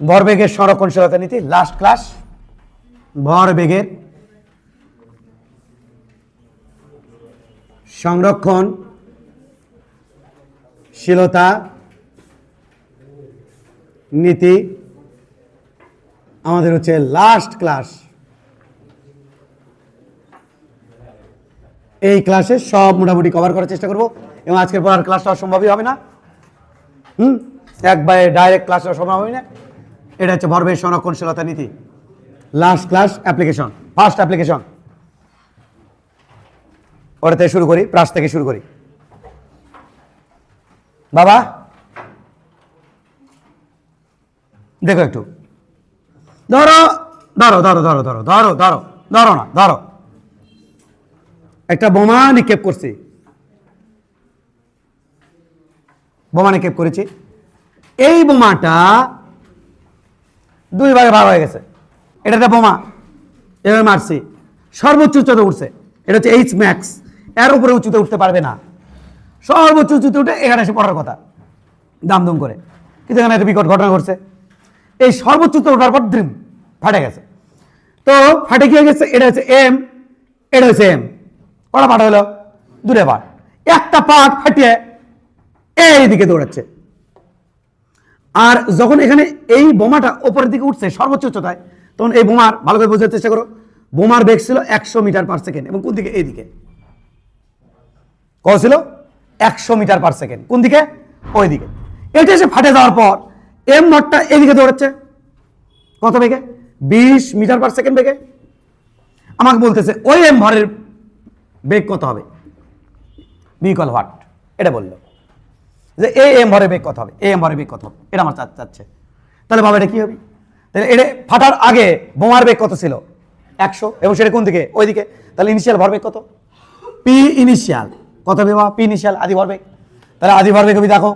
ভরবেগের সংরক্ষণশীলতা নীতি, last class. ভরবেগের সংরক্ষণশীলতা নীতি আমাদের হচ্ছে লাস্ট ক্লাস। এই ক্লাসে সব মোটামুটি কভার করার চেষ্টা করব এবং আজকের পর আর ক্লাসটা অসম্ভবই হবে না। একবারে ডাইরেক্ট ক্লাসটা সম্ভব হবে না। এটা হচ্ছে ভরবেগ সংরক্ষণশীলতা নীতি, last class application, first application. ওটাতে শুরু করি, প্রাস থেকে শুরু করি। বাবা দেখো একটু, ধরো ধরো ধরো ধরো ধরো ধরো ধরো ধরো না ধরো, একটা বোমা নিক্ষেপ করছি, বোমা নিক্ষেপ করেছি। এই বোমাটা দুই ভাগে ভাগ হয়ে গেছে। এটা একটা বোমা, এভাবে মারছি, সর্বোচ্চ উচ্চতে উঠছে, এটা হচ্ছে এইচ ম্যাক্স, এর উপরে উঁচুতে উঠতে পারবে না। সর্বোচ্চ উঁচুতে উঠে এখানে এসে পড়ার কথা দামদুম করে, কিন্তু এখানে একটা বিকট ঘটনা ঘটছে। এই সর্বোচ্চ উঁচুতে ওঠার পর ড্রিম ফাটে গেছে। তো ফাটে গিয়ে গেছে, এটা হচ্ছে এম, এটা হচ্ছে এম। কটা পাঠ হলো? দুটো পাঠ। একটা পাঠ ফাটিয়ে এইদিকে দৌড়াচ্ছে। আর যখন এখানে এই বোমাটা ওপরের দিকে উঠছে সর্বোচ্চ উচ্চতায়, তখন এই বোমার, ভালো করে বোঝার চেষ্টা করো, বোমার বেগ ছিল 100 মিটার পার সেকেন্ড। এবং কোন দিকে? এইদিকে। কত ছিল? 100 মিটার পার সেকেন্ড। কোন দিকে? ওই দিকে। এটা এসে ফাটে যাওয়ার পর এম নটটা এদিকে দৌড়াচ্ছে কত বেগে? 20 মিটার পার সেকেন্ড বেগে। আমাকে বলতেছে ওই এম ভরের বেগ কত হবে? বিকল হোয়াট, এটা বললো যে এই এম ভরের বেগ কত হবে, এই এম ভরের বেগ কত হবে, এটা আমার চাচ্ছে। তাহলে বাবা এটা কি হবে? তাহলে এটা ফাটার আগে বোমার বেগ কত ছিল? 100, এবং সেটা কোন দিকে? ওই দিকে। তাহলে ইনিশিয়াল ভরবেগ কত? পি ইনিশিয়াল কত হবে বাবা? পি ইনিশিয়াল আদি ভরবেগ। তাহলে আদি ভরবেগ হবে, দেখো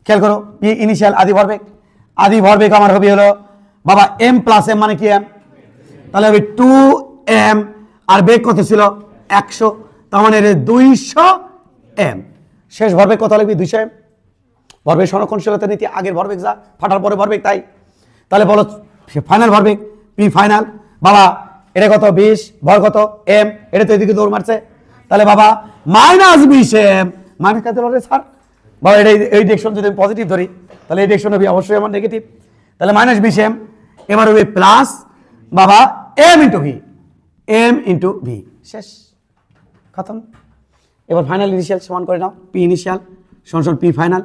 খেয়াল করো, পি ইনিশিয়াল আদি ভরবেগ। আদি ভরবেগ আমার হবে হলো বাবা এম প্লাস এম, মানে কি এম, তাহলে হবে 2m, আর বেগ কত ছিল? 100, তার মানে 200 এম। শেষ ভরবেগ কত লাগবে? 200 এম। ভরবেগ সংরক্ষণশীলতা নীতি, আগের ভরবেগ যা, ফাটার পরে ভরবেগ তাই। তাহলে বলো ফাইনাল ভরবেগ, পি ফাইনাল। বাবা এটা কত? 20, ভর কত? এম, এটা তো এদিকে দৌড় মারছে। তাহলে বাবা -20 এম, মাইনাস কাতে পারে স্যার? বাবা এটা এই ডিরেকশন যদি আমি পজিটিভ ধরি, তাহলে এই ডিরেকশন হবে অবশ্যই আমার নেগেটিভ। তাহলে -20 এম, এবার হবে প্লাস বাবা M into V, M into V. শেষ, খতম। এবার ফাইনাল ইনিশিয়াল সমান করে নাও, পি ইনিশিয়াল সমান পি ফাইনাল,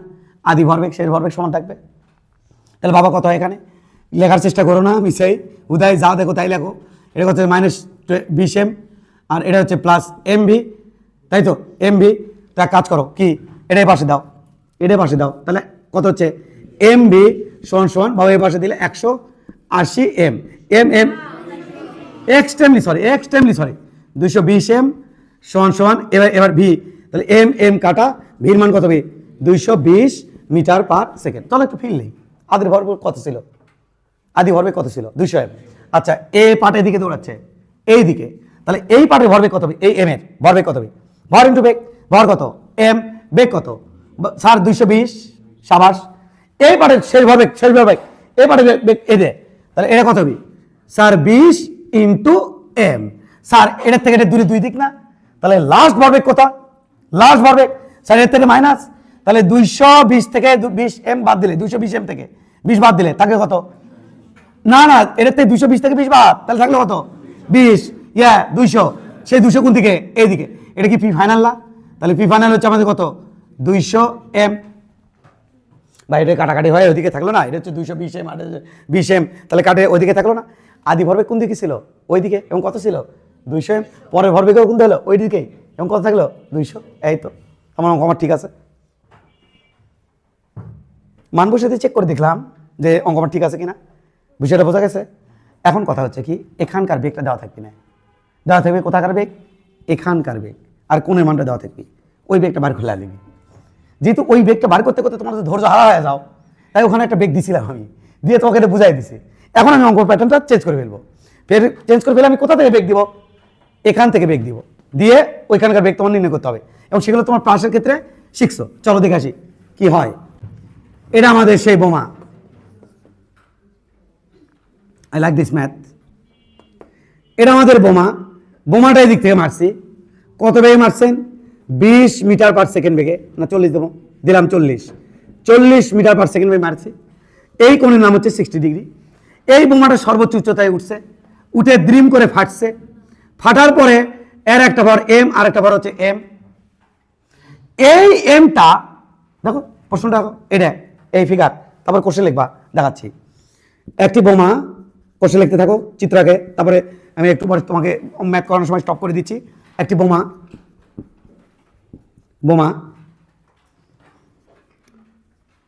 আদি ভরবেগ শেষ ভরবেগ সমান থাকবে। তাহলে বাবা কত হয়? এখানে লেখার চেষ্টা করো না, মিশাই উদয় যা দেখো তাই লেখো। এটা হচ্ছে -20 এম, আর এটা হচ্ছে প্লাস এম ভি, তাই তো? M V. তা কাজ করো কি, এটাই পাশে দাও, এটাই পাশে দাও। তাহলে কত হচ্ছে? এম ভি সমান বাবা এই পাশে দিলে 180 M, M M extremely sorry 220 M সমান এবার ভি। তাহলে এম এম কাটা, ভির মান কত হবে? 220 মিটার পার সেকেন্ড। তাহলে একটু ফিল নেই, আদি ভরবেগ কত ছিল? আদি ভরবেগ কত ছিল? 200 এম। আচ্ছা, এ পাটের দিকে দৌড়াচ্ছে এই দিকে, তাহলে এই পাটের ভরবেগ কত হবে? এই এম এর ভরবেগ কত হবে? ভর ইন্টু বেগ, ভর কত? এম, বেগ কত স্যার? 220। সাবাস। এই পাটের শেষ ভরবেগ এই পাটের বেগ এ দে, তাহলে এটা কত হবে স্যার? 20 into M. স্যার এটার থেকে এটা দুই দিক না, তাহলে লাস্ট ভরবেগ কত? লাস্ট ভরবেগ স্যার এর থেকে মাইনাস, তাহলে 220 থেকে 20 এম বাদ দিলে, 220 এম থেকে 20 বাদ দিলে থাকে কত? না না, এর থেকে 220 থেকে 20 বাদ, তাহলে থাকলে কত? 20, 200। সেই 200 কোন দিকে? এইদিকে। এটা কি পি ফাইনাল না? তাহলে পি ফাইনাল হচ্ছে আমাদের কত? 200 এম। বা এটা কাটাকাটি হয়, ওইদিকে থাকলো না, এটা হচ্ছে 220 এম আর 20 এম, তাহলে কাটে ওইদিকে থাকলো না। আদি ভরবেগ কোন দিকে ছিল? ওইদিকে, এবং কত ছিল? 200 এম। পরের ভরবেগও কোন হলো? ওইদিকেই, এবং কত থাকলো? 200। এই তো আমার ঠিক আছে। মান বসে চেক করে দেখলাম যে অঙ্ক আমার ঠিক আছে কিনা, বিষয়টা বোঝা গেছে। এখন কথা হচ্ছে কি, এখানকার বেগটা দেওয়া থাকবে না, দেওয়া থাকবে কোথাকার বেগ? এখানকার বেগ। আর কোনের মানটা দেওয়া থাকবে, ওই বেগটা বার খোলা নিবি। যেহেতু ওই বেগটা বার করতে করতে তোমার ধৈর্য হারা হয়ে যাও, তাই ওখানে একটা বেগ দিছিলাম আমি, দিয়ে তোমাকে এটা বুঝাই দিছি। এখন আমি অঙ্ক প্যাটার্নটা চেঞ্জ করে ফেলবো। ফের চেঞ্জ করে ফেলে আমি কোথা থেকে বেগ দিব? এখান থেকে বেগ দিব, দিয়ে ওইখানকার বেগ তোমার নির্ণয় করতে হবে, এবং সেগুলো তোমার প্লাসের ক্ষেত্রে শিখছো। চলো দেখে আসি কি হয়। এটা আমাদের সেই বোমা, আই লাইক দিস ম্যাথ। এটা আমাদের বোমা, বোমাটা এই দিক থেকে মারছি, কত বেগে মারছেন? 20 মিটার পার সেকেন্ড বেগে, না 40 দেবো, দিলাম 40 মিটার পার সেকেন্ড বেগে মারছি। এই কোণের নাম হচ্ছে 60 ডিগ্রি। এই বোমাটা সর্বোচ্চ উচ্চতায় উঠছে, উঠে দ্রিম করে ফাটছে, ফাটার পরে এর একটা ভর এম আর একটা ভর হচ্ছে এম। এই এমটা দেখো, প্রশ্নটা দেখো, এটা এই ফিগার, তারপর কোশ্চেন লিখবা, দেখাচ্ছি। একটি বোমা, কোশ্চেন লিখতে থাকো, চিত্র আঁকে, তারপরে আমি একটু পরে তোমাকে ম্যাথ করানোর সময় স্টপ করে দিচ্ছি। একটি বোমা, বোমা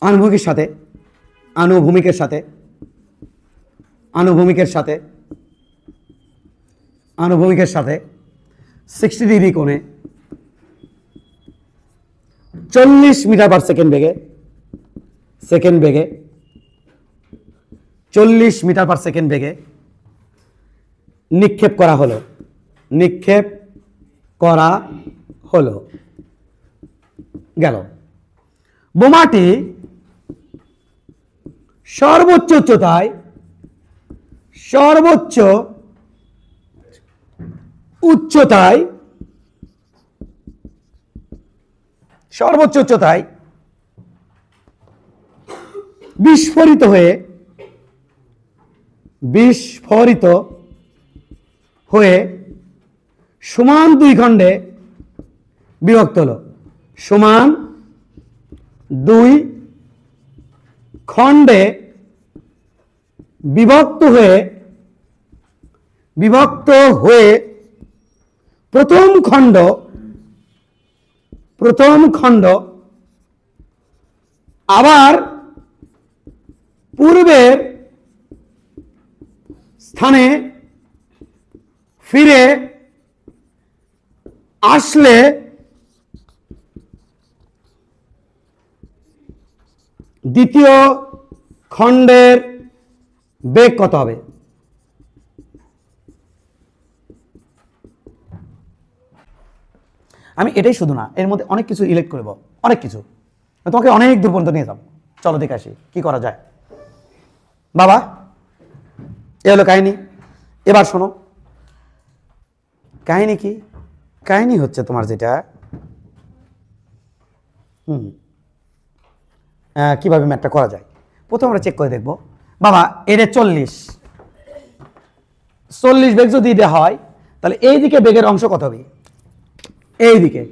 আনুভূমিকের সাথে আনুভূমিকের সাথে আনুভূমিকের সাথে আনুভূমিকের সাথে 60 ডিগ্রি কোণে 40 মিটার পার সেকেন্ড বেগে 40 মিটার পার সেকেন্ড বেগে নিক্ষেপ করা হলো, নিক্ষেপ করা হলো। গেল। বোমাটি সর্বোচ্চ উচ্চতায় বিস্ফোরিত হয়ে সমান 2 খণ্ডে বিভক্ত হলো, সমান 2 খণ্ডে বিভক্ত হয়ে প্রথম খণ্ড আবার পূর্বের স্থানে ফিরে আসলে দ্বিতীয় খণ্ডের বেগ কত হবে? আমি এটাই শুধু না, এর মধ্যে অনেক কিছু ইলেক্ট করব, অনেক কিছু, তোমাকে অনেক দূর পর্যন্ত নিয়ে যাব। চলো দেখে আসি কি করা যায়। বাবা, এ হলো কাহিনী। এবার শোনো কাহিনী কি। কাহিনী হচ্ছে তোমার যেটা কিভাবে ম্যাথটা করা যায়। প্রথমে আমরা চেক করে দেখব। বাবা, এটা 40 বেগ যদি এটা হয়, তাহলে এই দিকে বেগের অংশ কত হবে? এই দিকে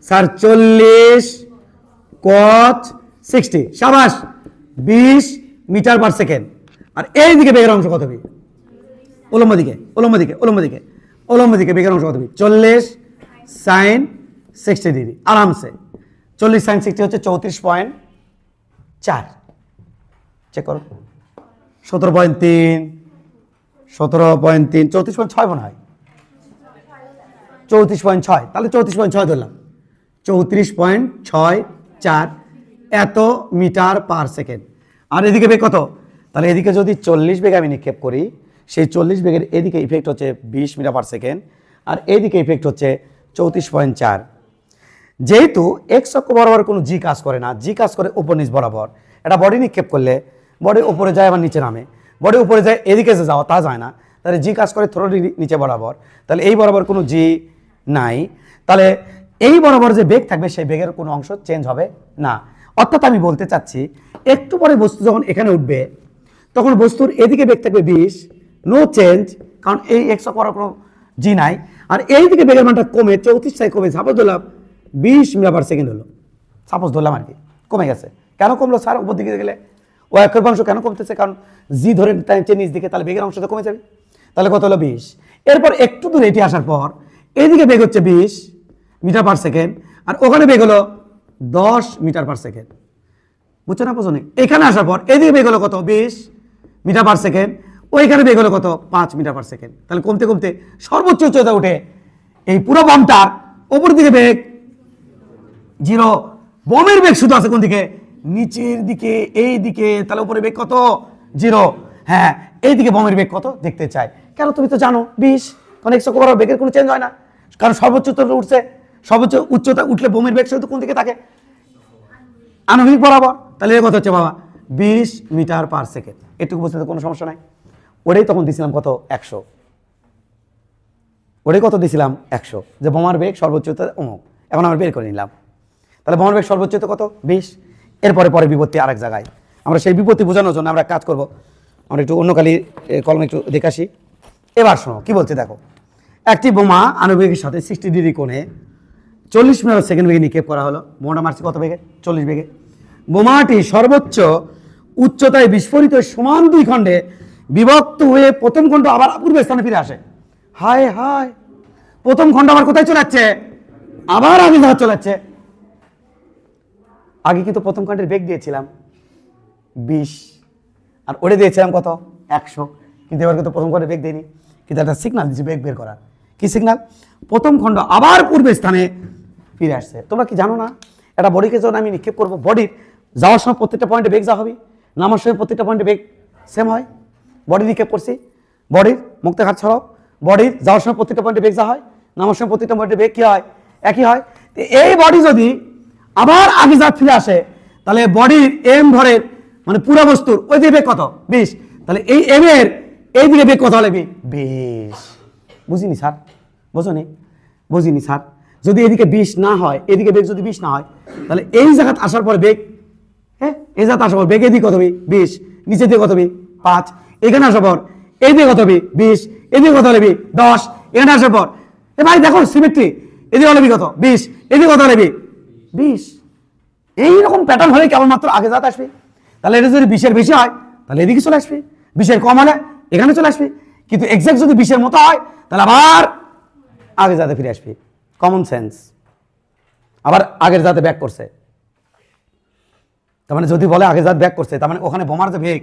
স্যার 40 cos 60, সাবাস, 20 মিটার পার সেকেন্ড। আর এই দিকে বেগের অংশ কত হবে? উলম্ব দিকে বেগের অংশ কত হবে? 40 sin 60 ডিগ্রি, আরামসে। 40 sin 60 হচ্ছে 34.4। চেক করো, 17.3, 34.6 মনে হয়, 34.6, তাহলে 34.6 ধরলাম, 34.64 এত মিটার পার সেকেন্ড। আর এদিকে বেগ কত? তাহলে এদিকে যদি 40 বেগে আমি নিক্ষেপ করি, সেই 40 বেগের এদিকে ইফেক্ট হচ্ছে 20 মিটার পার সেকেন্ড, আর এইদিকে ইফেক্ট হচ্ছে 34.4। যেহেতু এক্স অক্ষ বরাবর কোনো জি কাজ করে না, জি কাজ করে উপর নিচ বরাবর। এটা বডি নিক্ষেপ করলে বডি উপরে যায় আবার নিচে নামে, বডি উপরে যায় এদিকে যে যাওয়া তা যায় না, তাহলে জি কাজ করে থ্রোলি নিচে বরাবর। তাহলে এই বরাবর কোনো জি নাই, তাহলে এই বরাবর যে বেগ থাকবে সেই বেগের কোনো অংশ চেঞ্জ হবে না। অর্থাৎ আমি বলতে চাচ্ছি, একটু পরে বস্তু যখন এখানে উঠবে তখন বস্তুর এদিকে বেগ থাকবে 20, নো চেঞ্জ, কারণ এই এক্স অক্ষ কোনো জি নাই। আর এইদিকে বেগের মানটা কমে 34 কমে, সাপোজ ধরলাম 20 মিটার পার সেকেন্ড হলো, সাপোজ ধরলাম আর কি, কমে গেছে। কেন কমলো স্যার? উপর দিকে গেলে ও একের অংশ কেন কমতেছে? কারণ জি ধরে টাইমছে নিচ দিকে, তাহলে বেগের অংশটা কমে যাবে। তাহলে কত হলো? 20। এরপর একটু দূর এটি আসার পর এইদিকে বেগ হচ্ছে 20 মিটার পার সেকেন্ড, আর ওখানে বেগ হলো 10 মিটার পার সেকেন্ড। বুঝছো না? বুঝো নি? এখানে আসার পর এইদিকে বেগ হলো কত? 20 মিটার পার সেকেন্ড, ওইখানে বেগ হলো কত? 5 মিটার পার সেকেন্ড। তাহলে কমতে কমতে সর্বোচ্চ উচ্চতা উঠে এই পুরো বমটার ওপর দিকে বেগ 0, বমের বেগ শুধু আছে কোন দিকে? নিচের দিকে, এই দিকে। তাহলে উপরে বেগ কত? 0। হ্যাঁ, এইদিকে বমের বেগ কত দেখতে চাই। কেন? তুমি তো জানো 20, কারণ এক্স অক্ষ বরাবর বেগের কোনো চেঞ্জ হয় না, কারণ সর্বোচ্চ উচ্চতা উঠছে। সর্বোচ্চ উচ্চতা উঠলে বমের বেগ শুধু কোন দিকে থাকে? আনুভূমিক বরাবর। তাহলে এর কথা হচ্ছে বাবা 20 মিটার পার সেকেন্ড। এটুকু বুঝতে কোনো সমস্যা নাই। ওটাই তখন দিয়েছিলাম কত 100, ওটাই কত দিয়েছিলাম 100, যে বোমার বেগ সর্বোচ্চ অমুক। এখন আমরা বের করে নিলাম, তাহলে বোমার বেগ সর্বোচ্চ কত 20। এরপরে পরে বিপত্তি আরেক জায়গায়, আমরা সেই বিপত্তি বোঝানোর জন্য আমরা কাজ করব। আমরা একটু অন্য কালি কলমে একটু দেখে আসি। এবার শোনো কি বলছে, দেখো একটি বোমা আণুবেগের সাথে 60 ডিগ্রি কোণে 40 মিটার সেকেন্ড বেগে নিক্ষেপ করা হলো। বোমাটা মারছে কত বেগে? 40 বেগে। বোমাটি সর্বোচ্চ উচ্চতায় বিস্ফোরিত সমান 2 খণ্ডে বিভক্ত হয়ে প্রথম খণ্ড আবার পূর্ব স্থানে ফিরে আসে। হায় হায়, প্রথম খণ্ড আবার কোথায় চলে যাচ্ছে? আবার আগে যাওয়া চলে যাচ্ছে। আগে কিন্তু প্রথম খণ্ডের বেগ দিয়েছিলাম 20, আর ওটা দিয়েছিলাম কত 100, কিন্তু এবার কিন্তু প্রথম খণ্ডের বেগ দিইনি, কিন্তু একটা সিগনাল দিচ্ছি বেগ বের করার। কি সিগনাল? প্রথম খণ্ড আবার পূর্ব স্থানে ফিরে আসছে। তোমরা কি জানো না, একটা বডিকে যখন আমি নিক্ষেপ করবো, বডির যাওয়ার সময় প্রত্যেকটা পয়েন্টে বেগ যা হবে, নামার সময় প্রত্যেকটা পয়েন্টে বেগ সেম হয়। বডি নিক্ষেপ করছি, বডির মুক্ত হাত ছড়াও, বডির যাওয়ার সময় প্রত্যেকটা পয়েন্টে বেগ যা হয়, নামার সময় প্রত্যেকটা পয়েন্টে বেগ কি হয়? একই হয়। এই বডি যদি আবার আগে যা ফিরে আসে, তাহলে বডির এম ভরের মানে পুরো বস্তুর ওই দিকে বেগ কত? 20। তাহলে এই এম এর এই দিকে বেগ কত হলে? 20। বুঝিনি স্যার? বোঝনি? বুঝিনি স্যার? যদি এদিকে 20 না হয়, এদিকে বেগ যদি 20 না হয়, তাহলে এই জায়গাতে আসার পর বেগ, হ্যাঁ এই জায়গাতে আসার পর বেগ এদিকে কত হবে? 20। নিচে দিয়ে কত হবে? 5। এখানে আসার পর এই দিকে কত হবে? 20। এদিকে কত হবে? 10। এখানে আসার পর এ ভাই দেখো সিমেট্রি, এদিকে হলে কত? 20। এদিকে কত হলে? 20। এইরকম প্যাটার্ন হলে কেবলমাত্র আগে যাতে আসবে। তাহলে এটা যদি 20-এর বেশি হয়, তাহলে এদিকে চলে আসবে। 20-এর কম হলে এখানে চলে আসবে। কিন্তু এক্সাক্ট যদি 20-এর মতো হয়, তাহলে আবার আগে যাতে ফিরে আসবে। Common sense. আবার আগের যাতে ব্যাক করছে, তার মানে যদি বলে আগে যাতে ব্যাক করছে, তার মানে ওখানে বোমার যে বেগ,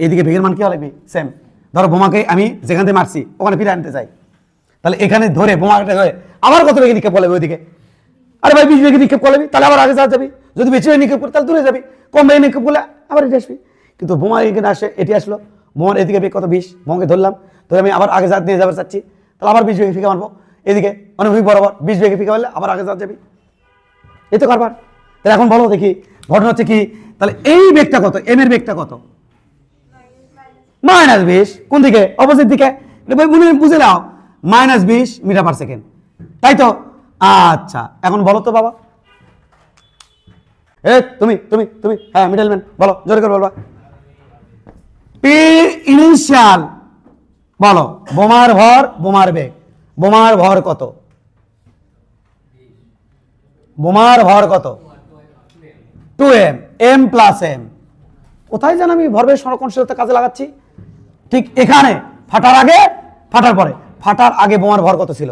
এইদিকে বেগের মান কি হবে? সেম। ধরো বোমাকে আমি যেখান থেকে মারছি ওখানে ফিরে আনতে চাই, তাহলে এখানে ধরে বোমাটা ধরে আবার কত বেগে নিক্ষেপ করবে ওইদিকে? আরে ভাই 20 বেগে নিক্ষেপ করবি, তাহলে আবার আগে যা যাবি। যদি বেশি বেগে নিক্ষেপ করি তাহলে দূরে যাবি, কম বেগে নিক্ষেপ করলে আবার এটি আসবি। কিন্তু বোমা এখানে আসে, এটি আসলো, বোমার এদিকে বেগ কত? 20। বোমাকে ধরলাম, ধরে আমি আবার আগে যা নিয়ে যাবার চাচ্ছি, তাহলে আবার 20 বেগে ফিকে মারবো এদিকে, মানে বরাবর 20 বেগে ফিকে মারলে আবার আগে যা যাবি। এই তো কারবার। তাহলে এখন বলো দেখি ঘটনা হচ্ছে কি? তাহলে এই বেগটা কত? এম এর বেগটা কত? -20। কোন দিকে? অপোজিট দিকে। বুঝে নাও, -20 মিটার পার সেকেন্ড, তাই তো? আচ্ছা এখন বলো তো বাবা, তুমি তুমি তুমি হ্যাঁ মিডলম্যান, বলো জোরে করে বলবা। পি ইনিশিয়াল বলো, বোমার ভর, বোমার বেগ। বোমার ভর কত? বোমার ভর কত? 2m, m plus m। কোথায় যেন আমি ভরবেগ সংরক্ষণশীলতা কাজে লাগাচ্ছি? ঠিক এখানে, ফাটার আগে ফাটার পরে। ফাটার আগে বোমার ভর কত ছিল?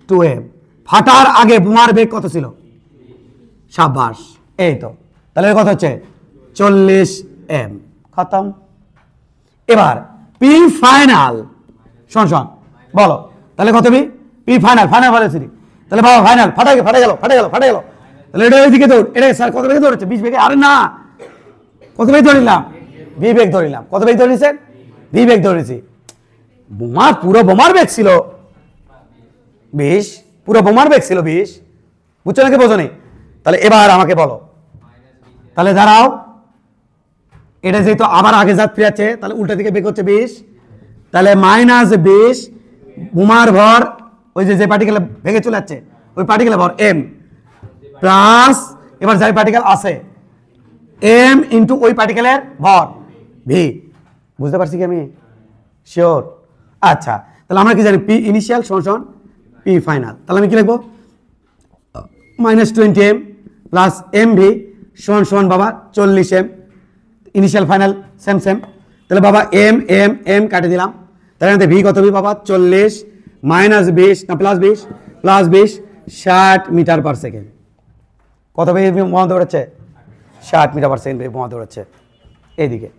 2m। ফাটার আগে বোমার বেগ কত ছিল? সাবাস, এই তো। তাহলে কত হচ্ছে? 40m। খতম। এবার পি ফাইনাল শোন শোন বলো, তাহলে কত? পি ফাইনাল, ফাইনাল বলেছি, তাহলে বাবা ফাইনাল ফাটা গেল, ফাটা গেল। তাহলে এটা ওইদিকে দৌড়, এটা স্যার কত বেগে দৌড়েছে? 20 বেগে। আরে না, কত বেগে ধরিলাম? ভি বেগ ধরিলাম। কত বেগ ধরেছেন? ভি বেগ ধরেছি। বোমার পুরো বোমার বেগ ছিল 20, পুরো বোমার বেগ ছিল 20। বুঝছো নাকি বোঝো নি? তাহলে এবার আমাকে বলো, তাহলে দাঁড়াও, এটা যেহেতু আবার আগে যাত ফিরাচ্ছে, তাহলে উল্টা দিকে বেগ হচ্ছে 20, তাহলে -20 বোমার ভর, ওই যে পার্টিকেল ভেঙে চলে যাচ্ছে ওই পার্টিকেলের ভর m প্লাস, এবার যাই পার্টিকেল আছে m ইন্টু ওই পার্টিকেলের ভর v। বুঝতে পারছি কি আমি? শিওর? আচ্ছা, তাহলে আমরা কি জানি? পি ইনিশিয়াল সমান পি ফাইনাল। তাহলে আমি কি লিখবো? -20m প্লাস mv সমান বাবা 40m। Initial final same same. তাহলে বাবা m m m কাটে দিলাম, তাহলে ভি কত হবে বাবা? 40 -20 না +20 +20 60 মিটার পার সেকেন্ড। কত বেগে বোমা দৌড়াচ্ছে? 60 মিটার পার সেকেন্ড বেগে বোমা দৌড়াচ্ছে এইদিকে।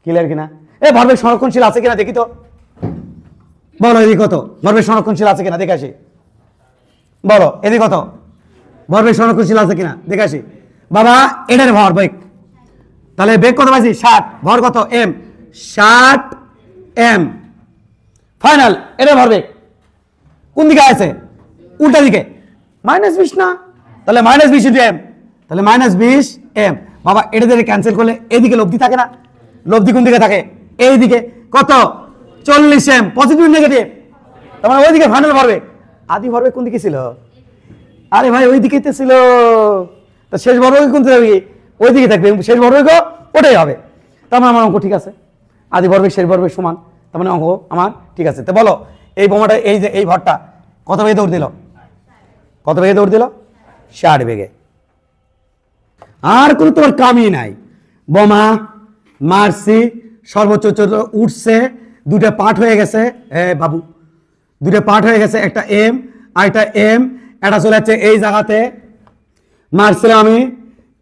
ক্লিয়ার কিনা? ভরবেগ সংরক্ষণশীল আছে কিনা দেখি তো, বলো এদিকে কত ভরবেগ সংরক্ষণশীল আছে কিনা দেখে আসি। বলো এদিকে কত ভরবেগ সংরক্ষণশীল আছে কিনা দেখে আসি। বাবা এটার ভর বেগ, তাহলে বেগ কত পাইছি? 60, ভর কত? m, 60m। ফাইনাল এটার ভরবেগ কোন দিকে আছে? উল্টা দিকে। -20 না, তাহলে -20 ইন্টু m, তাহলে -20m। বাবা এটা দিয়ে ক্যান্সেল করলে এদিকে লব্ধি থাকে না? লব্ধি কোন দিকে থাকে? এইদিকে কত 40 এম, পজিটিভ নেগেটিভ, তার মানে ওইদিকে ফাইনাল ভরবেগ। আদি ভরবেগ কোন দিকে ছিল? আরে ভাই ওই দিকেই তো ছিল, তো শেষ ভরবেগ কোন দিকে? ওই দিকে থাকবে, শেষ ভরবেগ ওটাই হবে। তার মানে আমার অঙ্ক ঠিক আছে, আদি ভরবেগ শেষ ভরবেগ সমান, তার মানে অঙ্ক আমার ঠিক আছে। তো বলো এই বোমাটা, এই যে এই ভরটা কত বেগে দৌড় দিল? কত বেগে দৌড় দিল? 60 বেগে। আর কোনো তোমার কামই নাই। বোমা মারছি, সর্বোচ্চ উঠছে, দুটা পার্ট হয়ে গেছে, বাবু দুটা পার্ট হয়ে গেছে, একটা এম আর একটা এম, এটা চলে যাচ্ছে এই জায়গাতে। মারছিলাম আমি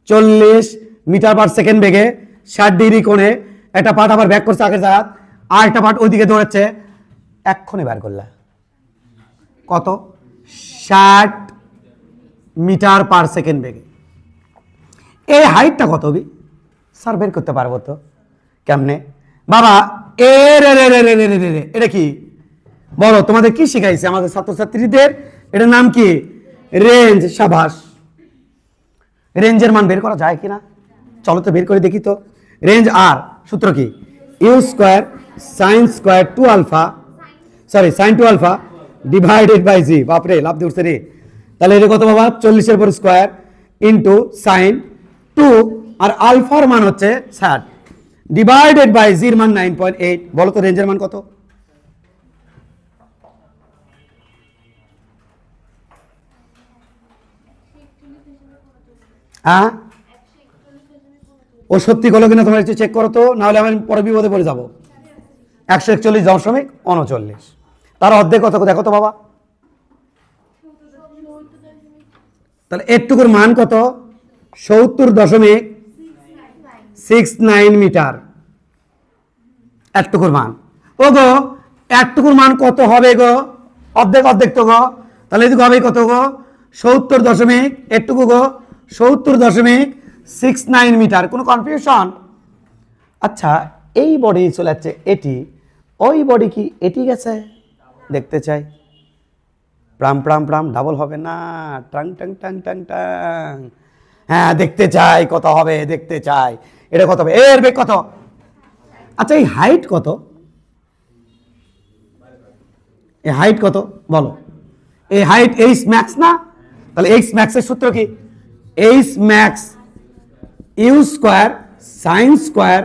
40 মিটার পার সেকেন্ড বেগে 60 ডিগ্রি কোণে, একটা পার্ট আবার ব্যাক করছে আগের জায়গা, আর একটা পার্ট ওইদিকে দৌড়াচ্ছে। এক্ষুনি বের করলা কত? 60 মিটার পার সেকেন্ড বেগে। এই হাইটটা কত হবে স্যার? বের করতে পারবো তো কেমনে বাবা? এ রে রে রে রে রে রে রে, এটা কি বলো? তোমাদের কি শিখাইছে আমাদের ছাত্রছাত্রীদের? এটার নাম কি? রেঞ্জ। সাবাস। রেঞ্জের মান বের করা যায় কিনা? চলো তো বের করে দেখি তো। রেঞ্জ আর সূত্র কি? U square sine square 2 alpha, sorry sine 2 alpha divided by g. বাপরে লাভ দিয়ে উঠছে রে। তাহলে এটা কত বাবা? 40 এর উপর স্কোয়ার ইন্টু সাইন 2 আর আলফার মান হচ্ছে 60 ডিভাইডেড বাই জির মান 9.8। বলো তো রেঞ্জের মান কত? হ্যাঁ ও সত্যি করলো কিনা তোমরা একটু চেক করো তো, নাহলে আমি পরে বিপদে পড়ে যাবো। 141.39। তার অর্ধেক কত দেখো তো বাবা। তাহলে এটুকুর মান কত? 70.69 মিটার। একটুকুর মান ও গো, একটুকুর মান কত হবে গো? অর্ধেক অর্ধেক তো গো, তাহলে এদিকে হবে কত গো? 70 একটুকু গো 70.69 মিটার। কোনো কনফিউশন? আচ্ছা এই বডি চলে যাচ্ছে এটি, ওই বডি কি এটি গেছে? দেখতে চাই। প্রাম প্রাম প্রাম ডাবল হবে না? Tongue tongue tongue tongue tongue. হ্যাঁ দেখতে চাই কত হবে, দেখতে চাই। এটা কত হবে? এর বেগ কত? আচ্ছা এই হাইট কত? এই হাইট কত বলো? এই হাইট এইচ ম্যাক্স না? তাহলে এইচ ম্যাক্সের সূত্র কি? H max U square sine square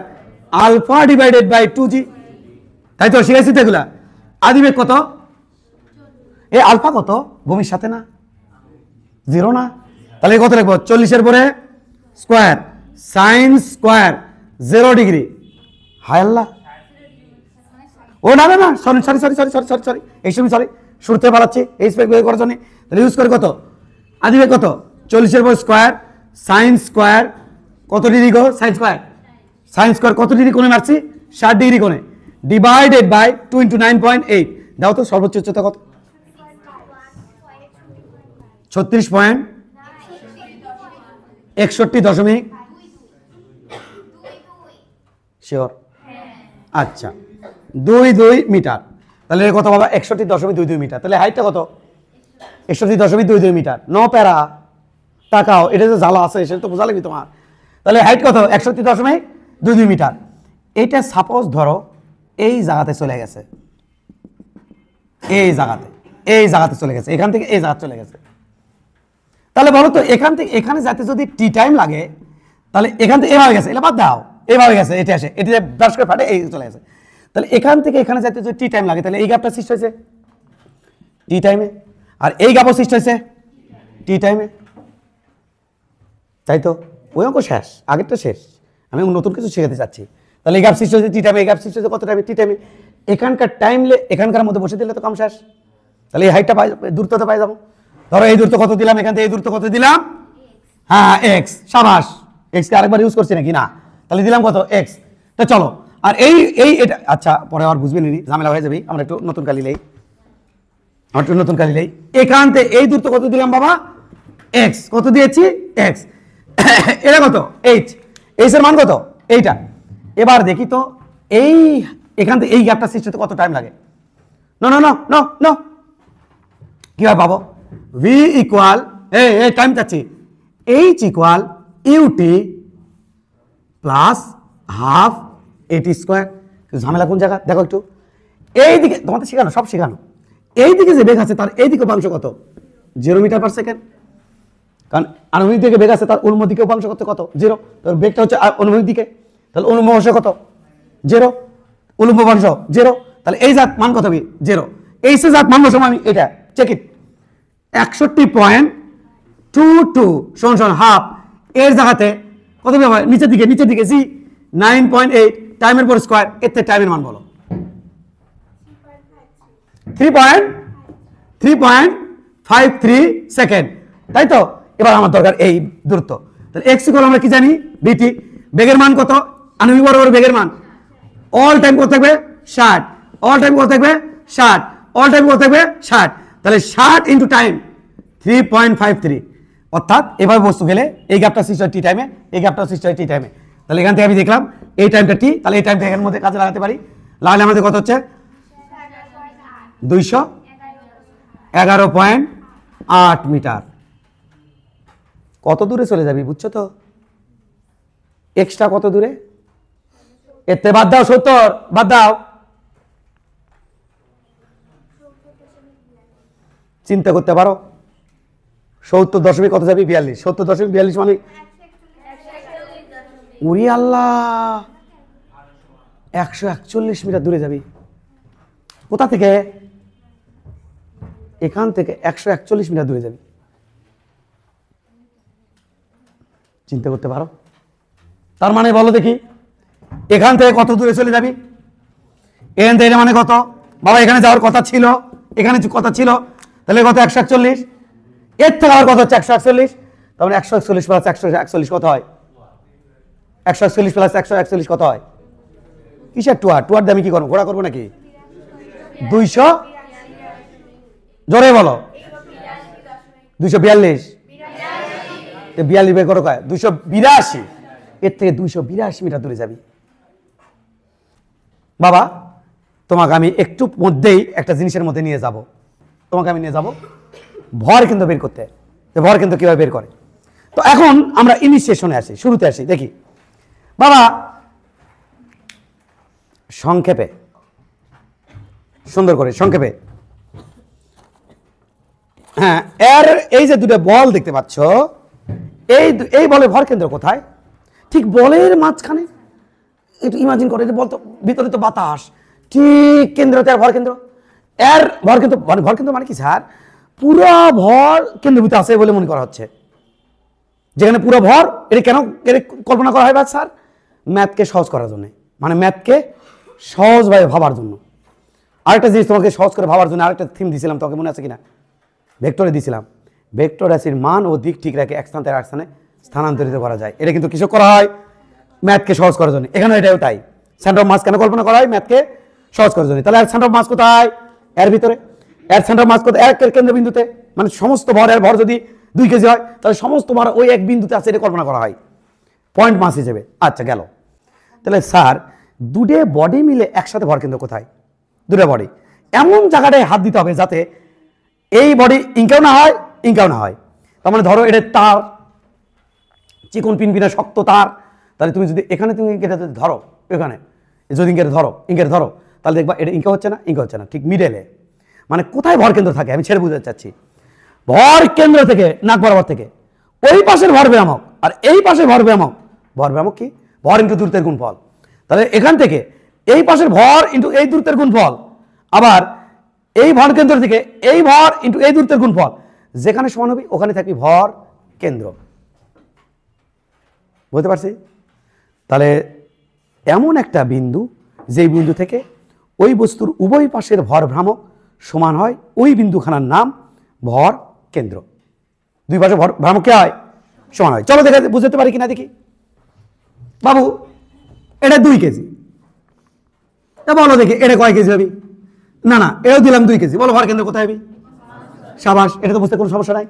alpha divided by 2g। তাই তো শিখাইছি তো এগুলা। আদিবেগ কত? এই আলফা কত? ভূমির সাথে না, 0 না? তাহলে কত লিখবো? 40 এর পরে স্কোয়ার সাইন স্কোয়ার 0 ডিগ্রি। হায় আল্লাহ, ও না না না, sorry sorry sorry sorry sorry sorry sorry এই সময় সরি শুরুতে পালাচ্ছি এই স্পেক বের করার জন্য। তাহলে ইউজ করে কত? আদিবেগ কত? 40 এর পর স্কোয়ার সাইন স্কোয়ার কত ডিগ্রি গো? সাইন স্কোয়ার, সাইন স্কোয়ার কত ডিগ্রি কোণে মারছি? 60 ডিগ্রি কোণে ডিভাইডেড বাই 2 × 9.8। দাও তো সর্বোচ্চ উচ্চতা কত? 36.61 শিওর? আচ্ছা 22 মিটার। তাহলে কত বাবা? 61.22 মিটার। তাহলে হাইটটা কত? 61.22 মিটার। নো প্যারা, তাকাও, এটা যে জ্বালা আছে সেটা তো বোঝা লাগবে তোমার। তাহলে হাইট কত? 61.22 মিটার। এটা সাপোজ ধরো এই জায়গাতে চলে গেছে, এই জায়গাতে চলে গেছে, এখান থেকে এই জায়গা চলে গেছে। তাহলে বলো তো এখান থেকে এখানে যাতে যদি টি টাইম লাগে, তাহলে এখান থেকে এভাবে গেছে, এটা বাদ দাও, এভাবে গেছে, এটা আসে, এটা ব্রাশ করে ফাটে এই চলে গেছে। তাহলে এখান থেকে এখানে যাতে যদি টি টাইম লাগে, তাহলে এই গ্যাপটা সৃষ্টি হয়েছে টি টাইমে, আর এই গ্যাপও সৃষ্টি হয়েছে টি টাইমে। তাই তো ওই অঙ্ক শেষ, আগেরটা শেষ, আমি নতুন কিছু শেখাতে চাচ্ছি। তাহলে এই গ্যাপ সৃষ্টি হয়েছে টি টাইমে, এই গ্যাপ সৃষ্টি হয়েছে কত টাইমে? টি টাইমে। এখানকার টাইম এখানকার মধ্যে বসে দিলে তো কাম শেষ। তাহলে এই হাইটটা পাই, দূরত্বটা পাই যাবো। ধরো এই দূরত্ব কত দিলাম, এখান থেকে এই দূরত্ব কত দিলাম? হ্যাঁ এক্স। সাবাস, এক্স কে আরেকবার ইউজ করছি নাকি? না। তাহলে দিলাম কত? এক্স। তো চলো, আর এই এই এটা আচ্ছা পরে আর বুঝবে নি, ঝামেলা হয়ে যাবে। আমরা একটু নতুন কালি লেই, এখান থেকে এই দূরত্ব কত দিলাম বাবা? এক্স। কত দিয়েছি? এক্স। এটা কত? এইচ। এইচ এর মান কত? এইটা। এবার দেখি তো এই এখান থেকে এই গ্যাপটা সৃষ্টি হতে কত টাইম লাগে? No no no no no, কিভাবে পাবো? ভি ইকুয়াল এই টাইম চাচ্ছি, H equal U T plus half A T square. ঝামেলা কোন জায়গা দেখো একটু, এইদিকে তোমাদের শেখানো, সব শেখানো, এইদিকে যে বেগ আছে তার এইদিকে উপাংশ কত? 0 মিটার পার সেকেন্ড। কারণ আনুভূমিক দিকে বেগ আছে, তার অনুভূমিক দিকে উপাংশ কত? 0। তার বেগটা হচ্ছে অনুভূমিক দিকে, তাহলে অনুভূমিক উপাংশ কত? 0। উলম্ব উপাংশ 0, তাহলে এই জাত মান কত হবে? 0। এই সে জাত মান বসাবো আমি, এটা চেক ইট, 61.22 সমান হাফ। এর জায়গাতে কত হবে? নিচের দিকে জি 9.8 টাইমের পর স্কয়ার, এর থেকে টাইমের মান বলো। 3.53 সেকেন্ড, তাই তো? এবার আমার দরকার এই দূরত্ব, তাহলে এক্স ইকুয়াল আমরা কি জানি? বিটি। বেগের মান কত? আণবিক বরাবর বেগের মান অল টাইম কত থাকবে? 60। অল টাইম কত থাকবে? 60। অল টাইম কত থাকবে? 60। তাহলে 60 ইন্টু টাইম 3.53, অর্থাৎ এভাবে বস্তু গেলে এই গ্যাপটা সৃষ্টি হয় টি টাইমে, এই গ্যাপটা সৃষ্টি হয় টি টাইমে। তাহলে এখান থেকে আমি দেখলাম এই টাইমটা টি, তাহলে এই টাইমটা এর মধ্যে কাজে লাগাতে পারি। লাগালে আমাদের কত হচ্ছে? 211.8 মিটার। কত দূরে চলে যাবি বুঝছো তো? এক্সট্রা কত দূরে? এতে বাদ দাও 70, বাদ দাও, চিন্তা করতে পারো। 70 কত যাবি? 42। 70.42 মানে উরি আল্লাহ, 141 মিটার দূরে যাবি। কোথা থেকে? এখান থেকে 141 মিটার দূরে যাবি। চিন্তা করতে পারো? তার মানে বলো দেখি, এখান থেকে কত দূরে চলে যাবি? এখান থেকে মানে কত বাবা? এখানে যাওয়ার কথা ছিল, এখানে কথা ছিল, তাহলে কত? 141। এর থেকে আবার কত হচ্ছে? 141। তার মানে 141 প্লাস 141 কত হয়? 141 প্লাস 141 কত হয়? কিসের টুয়ার? টুয়ার দিয়ে আমি কি করবো? ঘোড়া করবো নাকি? 200, জোরে বলো, 242। 42 বের করো কয়? 282। এর থেকে 282 মিটার দূরে যাবি। বাবা তোমাকে আমি একটু মধ্যেই একটা জিনিসের মধ্যে নিয়ে যাব, তোমাকে আমি নিয়ে যাব ভর কেন্দ্র বের করতে। ভর কেন্দ্র কিভাবে বের করে? তো এখন আমরা ইনিশিয়েশনে আসি, শুরুতে আসি, দেখি বাবা সংক্ষেপে, সুন্দর করে সংক্ষেপে। হ্যাঁ, এর এই যে দুটো বল দেখতে পাচ্ছ, এই বলের ভর কেন্দ্র কোথায়? ঠিক বলের মাঝখানে। একটু ইমাজিন করে, বল তো ভিতরে তো বাতাস, ঠিক কেন্দ্রতে আর ভর কেন্দ্র। এর ভর কেন্দ্র ভর কেন্দ্র মানে কি স্যার? পুরো ভর কেন্দ্রবিত আছে বলে মনে করা হচ্ছে। যেখানে পুরো ভর, এটা কেন কল্পনা করা হয় স্যার? ম্যাথকে সহজ করার জন্য, মানে ম্যাথকে সহজভাবে ভাবার জন্য। আরেকটা জিনিস তোমাকে সহজ করে ভাবার জন্য আরেকটা থিম দিয়েছিলাম, তোকে মনে আছে কিনা? ভেক্টরে দিয়েছিলাম। ভেক্টর রাশির মান ও দিক ঠিক রেখে এক স্থান থেকে আরেক স্থানে স্থানান্তরিত করা যায়। এটা কিন্তু কিছু করা হয় ম্যাথকে সহজ করার জন্য। এখানে এটাও তাই। সেন্টার অফ মাস কেন কল্পনা করা হয়? ম্যাথকে সহজ করার জন্য। তাহলে সেন্টার অফ মাস কোথায়? এর ভিতরে। এর সেন্টার অফ মাস কোথায়? একের কেন্দ্রবিন্দুতে। মানে সমস্ত ভরের ভর যদি 2 কেজি হয়, তাহলে সমস্ত ভর ওই এক বিন্দুতে আছে, এটা কল্পনা করা হয় পয়েন্ট মাস হিসেবে। আচ্ছা গেল। তাহলে স্যার দুটো বডি মিলে একসাথে ভর কেন্দ্র কোথায়? দুটো বডি এমন জায়গাটায় হাত দিতে হবে যাতে এই বডি ইনকাও না হয়, ইনকাও না হয়। তার মানে ধরো এটা তার, চিকন পিনপিনা শক্ত তার, তাহলে তুমি যদি এখানে তুমি এটা যদি ধরো, এখানে যদি ইঙ্কের ধরো, তাহলে দেখবা এটা ইনকা হচ্ছে না, ইনকা হচ্ছে না, ঠিক মিডেলে। মানে কোথায় ভর কেন্দ্র থাকে আমি ছেড়ে বুঝতে চাচ্ছি। ভর কেন্দ্র থেকে নাক বরাবর থেকে ওই পাশের ভর ভ্রামক আর এই পাশের ভর ভ্রামক। ভর ভ্রামক কি? ভর ইন্টু দূরত্বের গুণফল। তাহলে এখান থেকে এই পাশের ভর ইন্টু এই দূরত্বের গুণফল, আবার এই ভর কেন্দ্র থেকে এই ভর ইন্টু এই দূরত্বের গুণফল, যেখানে সমান হবে ওখানে থাকবে ভর কেন্দ্র। বুঝতে পারছি? তাহলে এমন একটা বিন্দু, যেই বিন্দু থেকে ওই বস্তুর উভয় পাশের ভর ভ্রামক সমান হয়, ওই বিন্দুখানার নাম ভর কেন্দ্র। দুই পাশে ভর ভ্রামক কে হয়? সমান হয়। চলো দেখে বুঝতে পারি কিনা দেখি। বাবু এটা 2 কেজি, বলো দেখি এটা কয় কেজি হবে? না না, এও দিলাম 2 কেজি। বলো ভর কেন্দ্র কোথায় হবে? সাবাস, এটা তো বুঝতে কোনো সমস্যা নাই।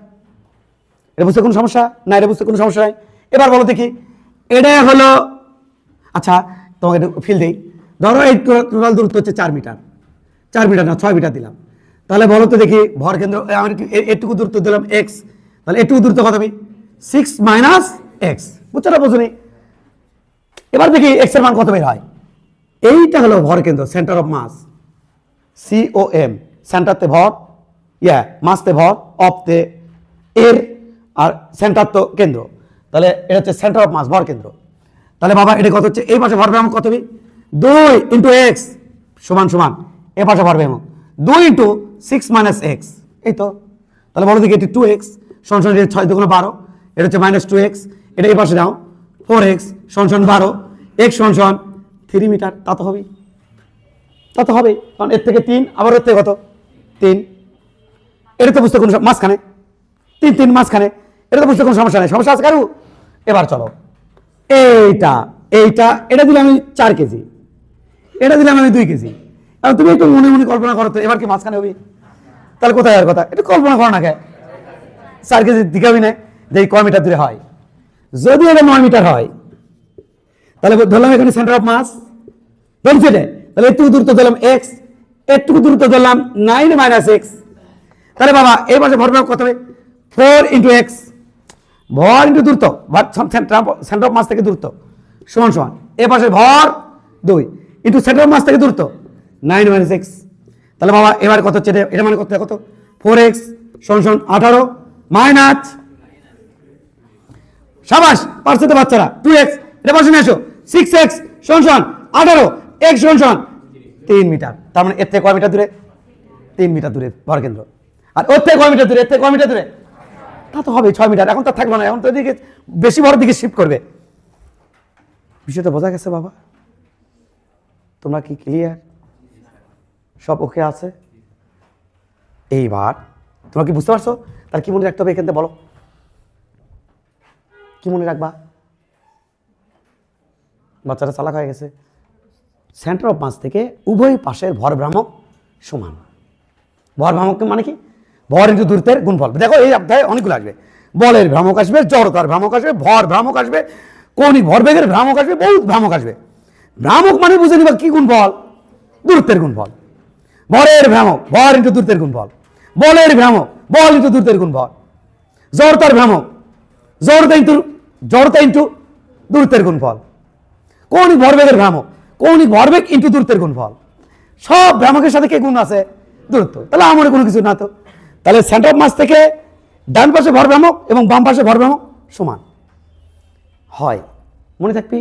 এটা বুঝতে কোনো সমস্যা না, এটা বুঝতে কোনো সমস্যা নাই। এবার বলো দেখি, এটা হলো, আচ্ছা তোমাকে একটু ফিল দেই। ধরো এই টোটাল দূরত্ব হচ্ছে 4 মিটার, 4 মিটার না 6 মিটার দিলাম। তাহলে বলো তো দেখি ভর কেন্দ্র, আমি এটুকু দূরত্ব দিলাম এক্স, তাহলে এটুকু দূরত্ব কত হবে? 6 মাইনাস এক্স। বুঝছো না? বুঝুনি? এবার দেখি এক্স এর মান কত বের হয়। এইটা হলো ভর কেন্দ্র, সেন্টার অফ মাস, COM, সেন্টারতে ভর, মাসতে ভর, অফতে এর, আর সেন্টার তো কেন্দ্র, তাহলে এটা হচ্ছে সেন্টার অফ মাস, ভর কেন্দ্র। তাহলে বাবা এটা কত হচ্ছে, এই পাশে ভর ভ্রামক কত হবে, 2 × x সমান সমান এ পাশে ভর ভ্রামক 2 × 6 - x, এই তো। তাহলে বলো দেখি এটি 2x সমান সমান 6 × 12, এটা হচ্ছে -2x, এটা এই পাশে দাও 4x সমান সমান 12, x সমান সমান 3 মিটার, তা তো হবেই, তা তো হবেই, কারণ এর থেকে 3, আবার এর থেকে কত 3, এটা তো বুঝতে কোনো মাঝখানে 3 3 মাঝখানে, এটা তো বুঝতে কোনো সমস্যা নেই, সমস্যা আছে কারু? এবার চলো এইটা এইটা, এটা দিলাম আমি 4 কেজি, এটা দিলাম আমি 2 কেজি, আর তুমি একটু মনে মনে কল্পনা করো তো, এবার কি মাঝখানে হবে? তাহলে কোথায় আর কথা, একটু কল্পনা করো না, কে 4 কেজি দিকে হবে না, যে কয় মিটার দূরে হয়, যদি এটা 9 মিটার হয়, তাহলে ধরলাম এখানে সেন্টার অফ মাস ধরছি এটা, তাহলে একটু দূরত্ব ধরলাম x, একটু দূরত্ব ধরলাম 9 - x, তাহলে বাবা এই পাশে ভর কত হবে, 4 × x, ভর ইন্টু দূরত্ব, সেন্টার অফ মাস থেকে দূরত্ব সমান সমান এ পাশে ভর 2 ইন্টু সেন্টার অফ মাস থেকে দূরত্ব 9 - x, তাহলে বাবা এবার কত হচ্ছে, এটা মানে কত 4x সমান সমান 18 মাইনাস, সাবাস পারছে তো বাচ্চারা, 2x এটা পাশে নিয়ে আসো, 6x সমান সমান 18, x সমান সমান 3 মিটার, তার মানে এর থেকে কয় মিটার দূরে, 3 মিটার দূরে ভর কেন্দ্র, আর ওর থেকে কয় মিটার দূরে, এর থেকে কয় মিটার দূরে, তা তো হবে 6 মিটার, এখন তো থাকলো না, এখন তো এদিকে বেশি ভরের দিকে শিফট করবে। বিষয়টা বোঝা গেছে বাবা? তোমরা কি ক্লিয়ার? সব ওকে আছে? এইবার তোমরা কি বুঝতে পারছো? তার কি মনে রাখতে হবে এখান থেকে বলো, কি মনে রাখবা? বাচ্চারা চালাক হয়ে গেছে। সেন্টার অফ মাস থেকে উভয় পাশের ভর ভ্রামক সমান। ভর ভ্রামক মানে কি? ভর ইন্টু দূরত্বের গুণফল। দেখো এই অধ্যায়ে অনেকগুলো আসবে, বলের ভ্রামক আসবে, জড়তার ভ্রামক আসবে, ভর ভ্রামক আসবে, কৌণিক ভরবেগের ভ্রামক আসবে, বহুত ভ্রামক আসবে। ভ্রামক মানে বুঝে নিবা কি গুণফল, দূরত্বের গুণফল। ভরের ভ্রামক ভর ইন্টু দূরত্বের গুণফল, বলের ভ্রামক বল ইন্টু দূরত্বের গুণফল, জড়তার ভ্রামক জড়তা ইন্টু দূরত্বের গুণফল, কৌণিক ভরবেগের ভ্রামক কৌণিক ভরবেগ ইন্টু দূরত্বের গুণফল। সব ভ্রামকের সাথে কে গুণ আছে? দূরত্ব। তাহলে আমার কোনো কিছু না তো। তাহলে সেন্টার অফ মাস থেকে ডান পাশে ভর ভ্রামক এবং বাম পাশে ভর ভ্রামক সমান হয়। মনে থাকবি?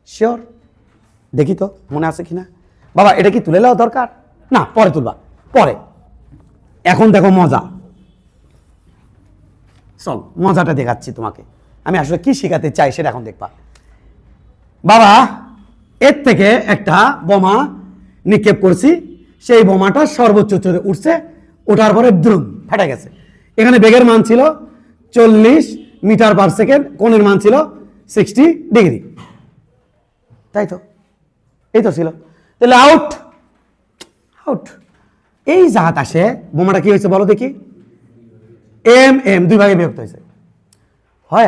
শিওর? দেখি তো মনে আছে কিনা। বাবা এটা কি তুলে নেওয়া দরকার? না, পরে তুলবা, পরে। এখন দেখো মজা, চল মজাটা দেখাচ্ছি তোমাকে। আমি আসলে কি শেখাতে চাই সেটা এখন দেখবা। বাবা এর থেকে একটা বোমা নিক্ষেপ করছি, সেই বোমাটা সর্বোচ্চ উঠছে, ওঠার পরে দ্রুম ফাটা গেছে। এখানে বেগের মান ছিল 40 মিটার পার সেকেন্ড, কোণের মান ছিল 60 ডিগ্রি, তাই তো? এই তো ছিল। তাহলে আউট আউট। এই জাহাজ আসে, বোমাটা কি হয়েছে বলো দেখি? এম দুই ভাগে বিভক্ত হয়েছে। হয়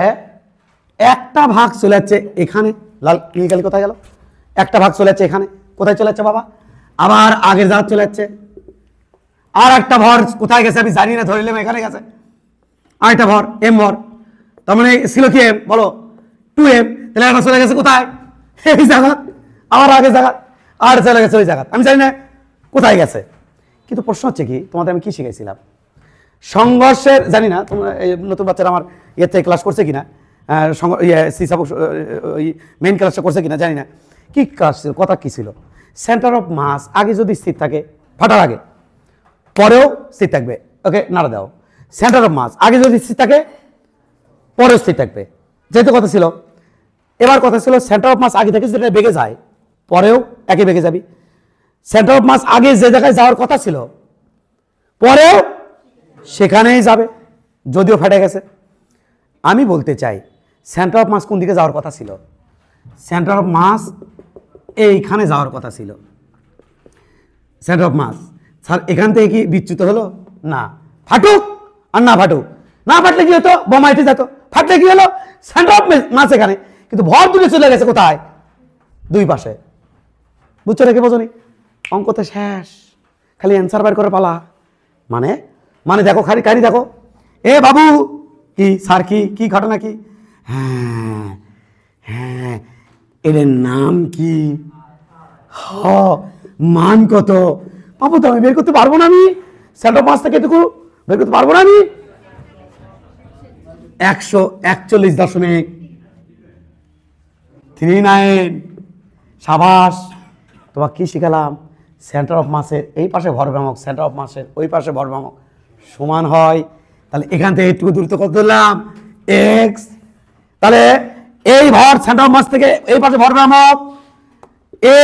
একটা ভাগ চলে যাচ্ছে এখানে, লাল নীলকালি কোথায় গেল? একটা ভাগ চলে যাচ্ছে এখানে, কোথায় চলে যাচ্ছে বাবা? আবার আগের জাহাজ চলে যাচ্ছে। আর একটা ভর কোথায় গেছে আমি জানি না, ধরিলাম এখানে গেছে। আর একটা ভর এম ভর, তার মানে ছিল কি এম বলো? 2m। তাহলে একটা চলে গেছে কোথায়? এই জায়গা। আবার আগের জায়গা, আর চলে গেছে ওই জায়গা, আমি জানি না কোথায় গেছে। কিন্তু প্রশ্ন হচ্ছে কি, তোমাদের আমি কি শিখাইছিলাম? সংঘর্ষের, জানি না তোমরা নতুন বাচ্চারা আমার ইয়ে থেকে ক্লাস করছে কিনা, মেইন ক্লাসটা করছে কিনা জানি না। কি ক্লাস ছিল, কথা কি ছিল? সেন্টার অফ মাস আগে যদি স্থির থাকে, ফাটার আগে, পরেও স্থির থাকবে। ওকে নাড়া দাও। সেন্টার অফ মাস আগে যদি স্থির থাকে, পরেও স্থির থাকবে, যেহেতু কথা ছিল। এবার কথা ছিল সেন্টার অফ মাস আগে থেকে যেটা বেগে যায়, পরেও একই বেগে যাবি। সেন্টার অফ মাস আগে যে জায়গায় যাওয়ার কথা ছিল, পরেও সেখানেই যাবে, যদিও ফেটে গেছে। আমি বলতে চাই সেন্টার অফ মাস কোন দিকে যাওয়ার কথা ছিল? সেন্টার অফ মাস এইখানে যাওয়ার কথা ছিল। সেন্টার অফ মাস স্যার এখান থেকে কি বিচ্যুত হলো? না। ফাটুক আর না ফাটুক, না ফাটলে কি হতো? বোমা এসে যেত। ফাটলে কি হলো? সেন্টার অফ মাস এখানে, কিন্তু ভর দূরে চলে গেছে কোথায়? দুই পাশে। বুঝছো রেখে বোঝনি? অঙ্কতে শেষ, খালি অ্যান্সার বার করে পালা। মানে মানে দেখো, খালি কারি দেখো। এ বাবু কি স্যার, কি ঘটনা কি? হ্যাঁ হ্যাঁ, এর নাম কি? মান কত পাবো তো আমি বের করতে পারবো না, আমি সেন্টার অফ মাস থেকে এটুকু বের করতে পারবো না আমি। 141.39। সাবাস, তোমাকে কি শিখালাম? সেন্টার অফ মাসের এই পাশে ভরভ্রামক, সেন্টার অফ মাসের ওই পাশে ভরভ্রামক সমান হয়। তাহলে এখান থেকে একটু দূরত্ব কত ধরলাম? এক্স। তাহলে এই ভর সেন্টার অফ মাস থেকে এই পাশে ভরভ্রামক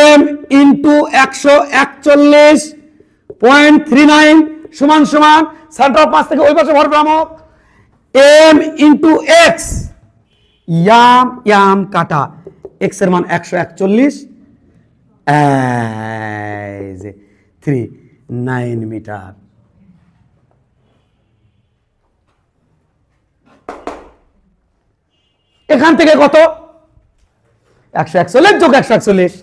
এম ইন্টু 141.39 সমান সমান সেন্টার অফ মাস থেকে ওই পাশে ভরভ্রামক এম ইন্টু এক্স। ইয়াম ইয়াম কাটা, এক্স এর মান 141.39 মিটার। এখান থেকে কত? 141 যোগ 141।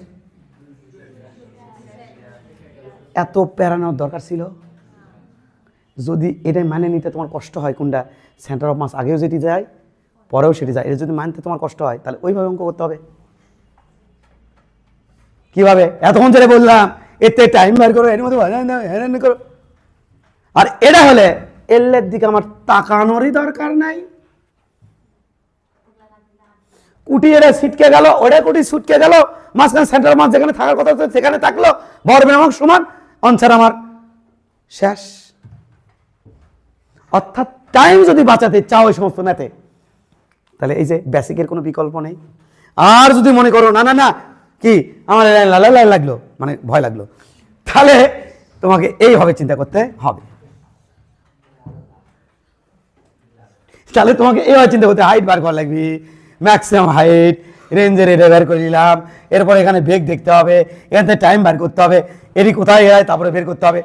এত প্যারানোর দরকার ছিল? যদি এটা মানে নিতে তোমার কষ্ট হয়, কোনটা সেন্টার অফ মাস আগেও যেটি যায় পরেও সেটি যায়, এটা যদি মানতে তোমার কষ্ট হয় তাহলে ওইভাবে অঙ্ক করতে হবে। কিভাবে? এতক্ষণ যেটা বললাম, এতে টাইম বের করো, এর মধ্যে করো। আর এটা হলে এলের দিকে আমার তাকানোরই দরকার নাই। কুটি এরা ছিটকে গেল, ওটা কুটি ছুটকে গেল, মাঝখানে সেন্টার মাস যেখানে থাকার কথা সেখানে থাকলো, ভরভ্রামক সমান, অনসার আমার শেষ। অর্থাৎ টাইম যদি বাঁচাতে চাও এই সমস্ত ম্যাথে, তাহলে এই যে বেসিকের কোনো বিকল্প নেই। আর যদি মনে করো না না না কি আমার লাগলো, মানে ভয় লাগলো, তাহলে তোমাকে এইভাবে চিন্তা করতে হবে। তাহলে তোমাকে এইভাবে চিন্তা করতে, হাইট বার করা লাগবে, ম্যাক্সিমাম হাইট, রেঞ্জের এটা বের করে নিলাম, এরপর এখানে বেগ দেখতে হবে, এখান থেকে টাইম বার করতে হবে, এটি কোথায় যায় তারপরে বের করতে হবে।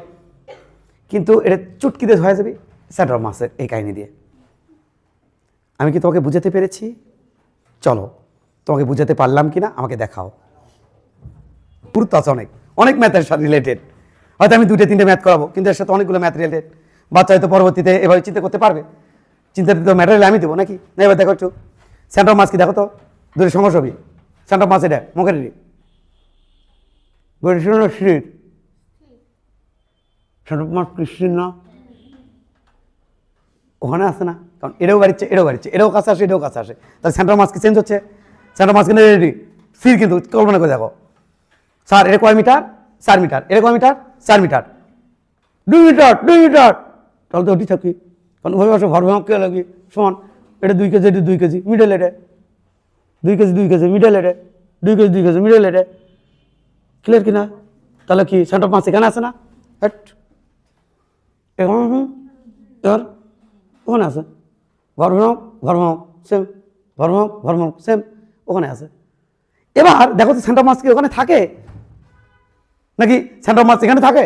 কিন্তু এটা চুটকিতে হয়ে যাবে সেন্টার অফ মাসের এই কাহিনী দিয়ে। আমি কি তোমাকে বুঝাতে পেরেছি? চলো তোমাকে বুঝাতে পারলাম কিনা আমাকে দেখাও। গুরুত্ব আছে অনেক, অনেক ম্যাথের সাথে রিলেটেড। হয়তো আমি 2-3টে ম্যাথ করাবো, কিন্তু এর সাথে অনেকগুলো ম্যাথ রিলেটেড। বাচ্চা হয়তো পরবর্তীতে এভাবে চিন্তা করতে পারবে। চিন্তাতে তো ম্যাটেরিয়াল আমি দেবো নাকি? না, এবার দেখো একটু সেন্টার অফ মাস কি দেখো তো, দুটো সংঘর্ষ হবে। সেন্টার অফ মাস এটা মুখের সেন্টার অফ মাস কৃষ্ণ না, ওখানে আসে না, কারণ এটাও বাড়িচ্ছে এটাও বাড়িচ্ছে, এটাও কাছে আসে এটাও কাছে আসে, তাহলে সেন্টার মাস কি চেঞ্জ হচ্ছে? সেন্টার মাস কিন্তু রেডি স্থির, কিন্তু কল্পনা করে দেখো স্যার এটা কয় মিটার? 4 মিটার। এটা কয় মিটার? 4 মিটার। 2 মিটার 2 মিটার, তাহলে তো ওটি থাকি, কারণ ওই বছর ভরভ্রামক কে লাগে সমান, এটা 2 কেজি, এটা 2 কেজি, মিডল এটা 2 কেজি 2 কেজি, মিডল এটা 2 কেজি 2 কেজি, মিডল এটা। ক্লিয়ার কিনা? তাহলে কি সেন্টার অফ মাস এখানে আছে না? এবার ওখানে আছে, ভরভ্রামক ভরভ্রামক সেম, ভরভ্রামক ভরভ্রামক সেম, ওখানে আছে। এবার দেখো তো সেন্টার অফ মাস কি ওখানে থাকে নাকি সেন্টার অফ মাস এখানে থাকে?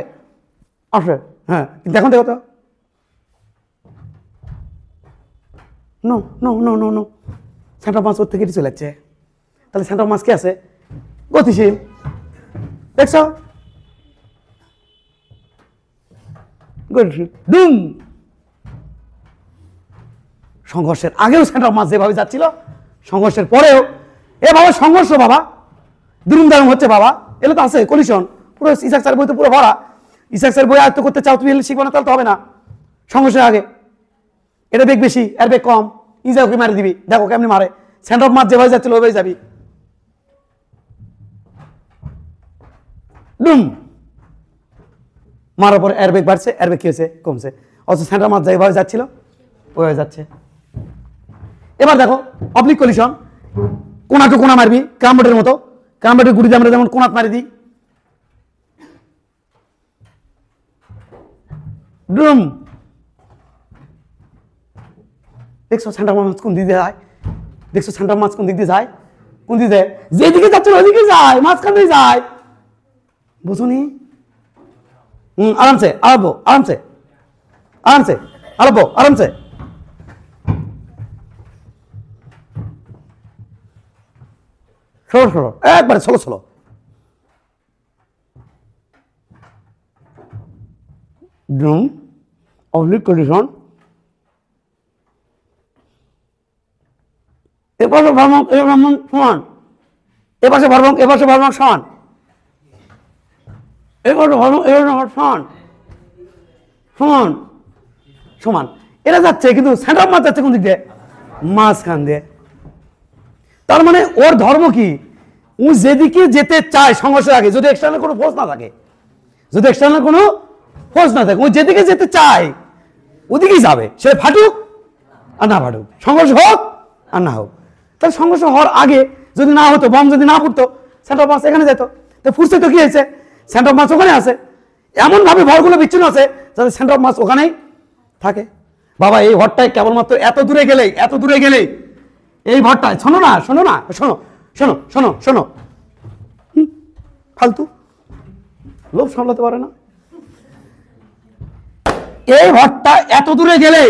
আসে, হ্যাঁ, কিন্তু এখন দেখো তো, no no no no no, center of mass ওর থেকে চলে যাচ্ছে। তাহলে সেন্টার অফ মাস কি আছে? গতিশীল। দেখছো? গতিশীল। দুম। সংঘর্ষের আগেও সেন্টার অফ মাস যেভাবে যাচ্ছিল, সংঘর্ষের পরেও এভাবে সংঘর্ষ বাবা দুরুম দারুম হচ্ছে বাবা। এলে তো আছে কলিশন, পুরো ইসাক স্যারের বই তো পুরো ভরা। ইসাক স্যারের বই আয়ত্ত করতে চাও তুমি, এলে শিখবো না তাহলে তো হবে না। সংঘর্ষের আগে এটা বেগ বেশি, এর বেগ কম, ইজা ওকে মারি দিবি, দেখো কেমনি মারে। সেন্টার অফ মাস যেভাবে যাচ্ছিল ওইভাবে যাবি, ডুম মারার পর এর বেগ বাড়ছে, এর বেগ কি হয়েছে? কমছে। অথচ সেন্টার মাস যেভাবে যাচ্ছিল ওইভাবে যাচ্ছে। এবার দেখো অবলিক কলিশন, কোনা টু কোনা মারবি ক্রামবোর্ডের মতো, ক্রামবোর্ডের গুড়িতে আমরা যেমন কোনাত মারি দিই, ড্রুম। দেখছো সেন্টার মাস কোন দিক দিয়ে যায়? দেখছো সেন্টার মাস কোন দিক দিয়ে যায়? কোন দিক দিয়ে? যেদিকে যাচ্ছে ওইদিকে যায়, মাঝখান দিয়ে যায়, বুঝুনি? আরামসে আলাবো, আরামসে আরামসে আলাবো, আরামসে। ষোলো ষোলো, একবারে ষোলো ষোলো। ড্রুম অবলিক কন্ডিশন, এপাশে ভরভ্রামক সমান, এপাশে ভরভ্রামক সমান, এবার সমান সমান সমান, এরা যাচ্ছে কিন্তু সেন্টার অফ মাস যাচ্ছে কোন দিক দিয়ে? মাঝখান দিয়ে। তার মানে ওর ধর্ম কি? ও যেদিকে যেতে চায় সংঘর্ষের আগে, যদি এক্সটার্নাল কোনো ফোর্স না থাকে, যদি এক্সটার্নাল কোনো ফোর্স না থাকে, ও যেদিকে যেতে চায় ওদিকেই যাবে, সে ফাটুক আর না ফাটুক, সংঘর্ষ হোক আর না হোক। তাহলে সংঘর্ষ হওয়ার আগে যদি না হতো, বম যদি না ফুটতো, সেন্টার অফ মাস এখানে যেত। তো ফুটছে তো কি হয়েছে? সেন্টার অফ মাস ওখানে আছে, এমন ভাবে ভরগুলো বিচ্ছিন্ন আছে যাতে সেন্টার অফ মাস ওখানেই থাকে। বাবা এই ভরটায় কেবলমাত্র এত দূরে গেলেই এই ভরটায়, শোনো না শোনো না শোনো শোনো শোনো শোনো, ফালতু লোভ সামলাতে পারে না। এই ভরটা এত দূরে গেলে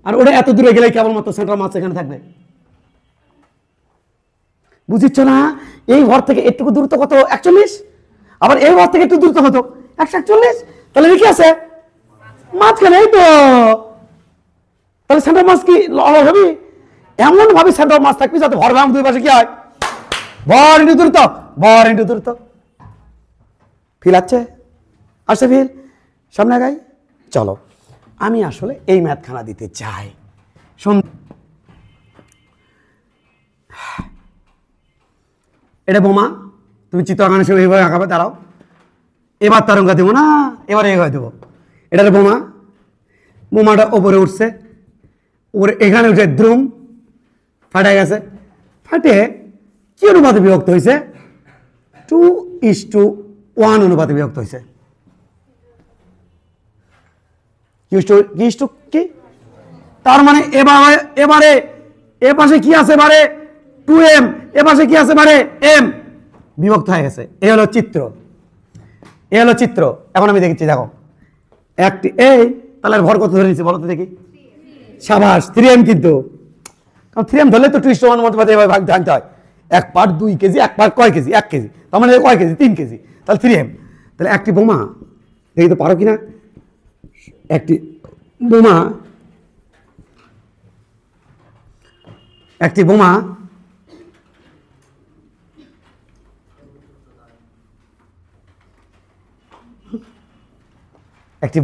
আর ওটা এত দূরে গেলে কেবলমাত্র সেন্টার মাস এখানে থাকবে। বুঝিচ্ছ না? এই ভর থেকে একটু দূরত্ব কত? 41। আবার এই ভর থেকে একটু দূরত্ব কত? 141। তাহলে কি আছে মাঝখানে? এই তো। তাহলে সেন্টার মাস কি হবে? এমন ভাবে সেন্টার মাস থাকবে যাতে ভর ভাঙ দুই পাশে কি হয়? ভর ইন্টু দূরত্ব, ভর ইন্টু দূরত্ব। ফিল আসছে ফিল? সামনে আগাই চলো। আমি আসলে এই ম্যাথখানা দিতে চাই। শোন, এটা বোমা, তুমি চিত্রকার হিসেবে এইভাবে আঁকাবে, দাঁড়াও। এবার তরঙ্গা দেবো না, এবার এভাবে দেবো। এটা বোমা, বোমাটা ওপরে উঠছে, ওপরে এখানে উঠে দ্রুম ফাটে গেছে। ফাটে কি অনুপাতে বিভক্ত হয়েছে? 2:1 অনুপাতে বিভক্ত হয়েছে। কি? তার মানে এবারে এ পাশে কি আছে? বারে 2m, এ পাশে কি আছে? বারে m, বিভক্ত হয়ে গেছে। এ হলো চিত্র। এখন আমি দেখেছি, দেখো একটি এই, তাহলে ভর কত ধরে নিচ্ছি বলো তো দেখি? সাবাস, 3m। কিন্তু কারণ 3m ধরলে তো 2:1 অনুপাতে এভাবে ভাগ জানতে হয়। 1 পার্ট 2 কেজি, 1 পার্ট কয় কেজি? 1 কেজি। তার মানে কয় কেজি? 3 কেজি। তাহলে 3m। তাহলে একটি বোমা, দেখি তো পারো কিনা। একটি বোমা একটি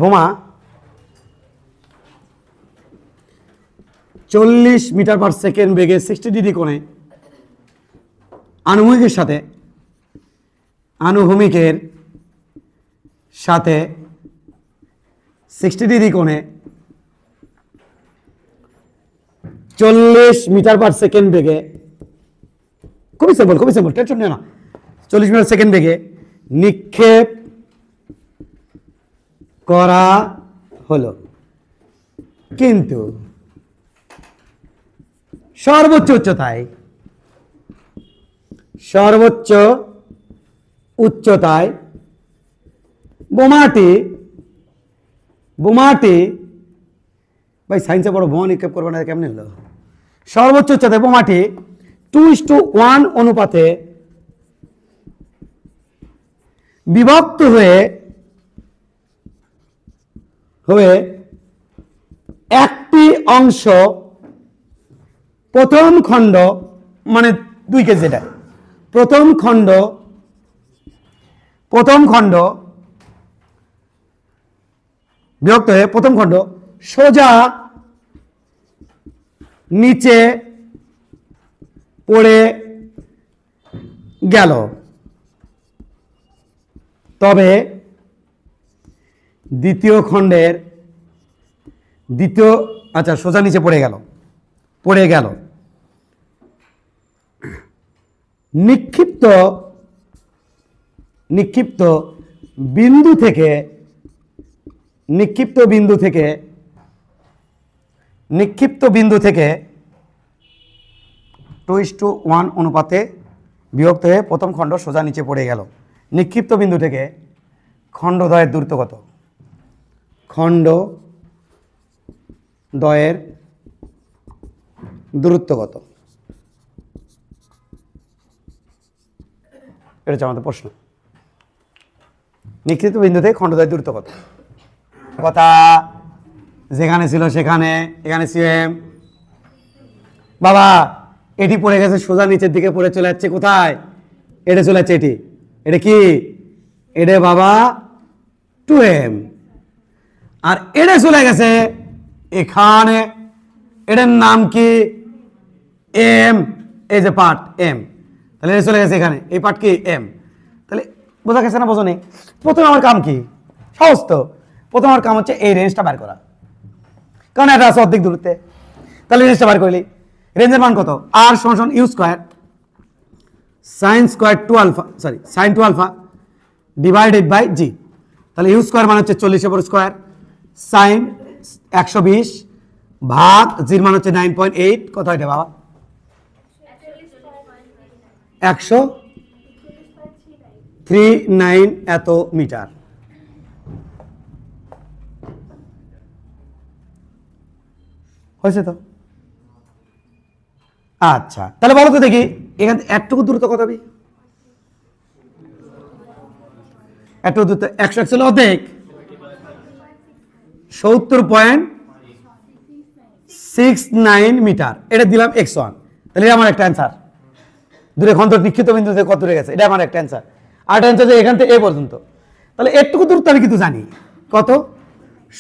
বোমা 40 মিটার পার সেকেন্ড বেগে 60 ডিগ্রি কোণে আনুভূমিকের সাথে 60 ডিগ্রি কোণে 40 মিটার পার সেকেন্ড বেগে, খুবই সিম্পল, টেনশন নিও না, 40 মিটার সেকেন্ড বেগে নিক্ষেপ করা হলো, কিন্তু সর্বোচ্চ উচ্চতায় বোমাটি ভাই সায়েন্সে বড় বোমা নিক্ষেপ করবে না, কেমনি হলো? সর্বোচ্চ উচ্চতায় বোমাটি 2:1 অনুপাতে বিভক্ত হয়ে একটি অংশ প্রথম খণ্ড, মানে 2 কেজি, যেটা প্রথম খণ্ড বিভক্ত হয়ে প্রথম খণ্ড সোজা নিচে পড়ে গেল। তবে সোজা নিচে পড়ে গেল। নিক্ষিপ্ত বিন্দু থেকে 2:1 অনুপাতে বিভক্ত হয়ে প্রথম খণ্ড সোজা নিচে পড়ে গেল। নিক্ষিপ্ত বিন্দু থেকে খণ্ডদ্বয়ের দূরত্ব কত? খণ্ডদ্বয়ের দূরত্ব কত? এটা হচ্ছে আমাদের প্রশ্ন। নিক্ষিপ্ত বিন্দু থেকে খণ্ডদ্বয়ের দূরত্ব কত? কথা যেখানে ছিল সেখানে, এখানে সিএম। বাবা এটি পড়ে গেছে সোজা নিচের দিকে, পড়ে চলে যাচ্ছে কোথায়? এটা চলে যাচ্ছে এটা কি? এটা বাবা 2m, আর এটা চলে গেছে এখানে, এটার নাম কি m, এই যে পার্ট m, তাহলে এটা চলে গেছে এখানে, এই পার্ট কি m। তাহলে বোঝা গেছে না? বোঝনি? প্রথমে আমার কাম কি? সহজ তো। প্রথম আমার কাম হচ্ছে এই রেঞ্জটা বার করা, কারণ এটা আছে অর্ধেক দূরত্বে। তাহলে রেঞ্জটা বার করলি, রেঞ্জের মান কত? r সমান u square sine square 2 alpha, sorry sine 2 alpha divided by g. তাহলে ইউ স্কোয়ার মানে হচ্ছে 40 স্কোয়ার, সাইন 120 ভাগ জির মান হচ্ছে 9.8, কত এটা বাবা? 139 এত মিটার। হয়েছে তো? আচ্ছা, তাহলে বলো তো দেখি এখান থেকে এতটুকু দূরত্ব কত হবে? এতটুকু দূরত্ব 100 অর্ধেক 70.69 মিটার। এটা দিলাম x1। তাহলে এটা আমার একটা অ্যান্সার। দূরে খন্ড নিক্ষিপ্ত বিন্দু থেকে কত দূরে গেছে, এটা আমার একটা অ্যান্সার। আর অ্যান্সার যে এখান থেকে এ পর্যন্ত। তাহলে এতটুকু দূরত্ব আমি কিন্তু জানি কত,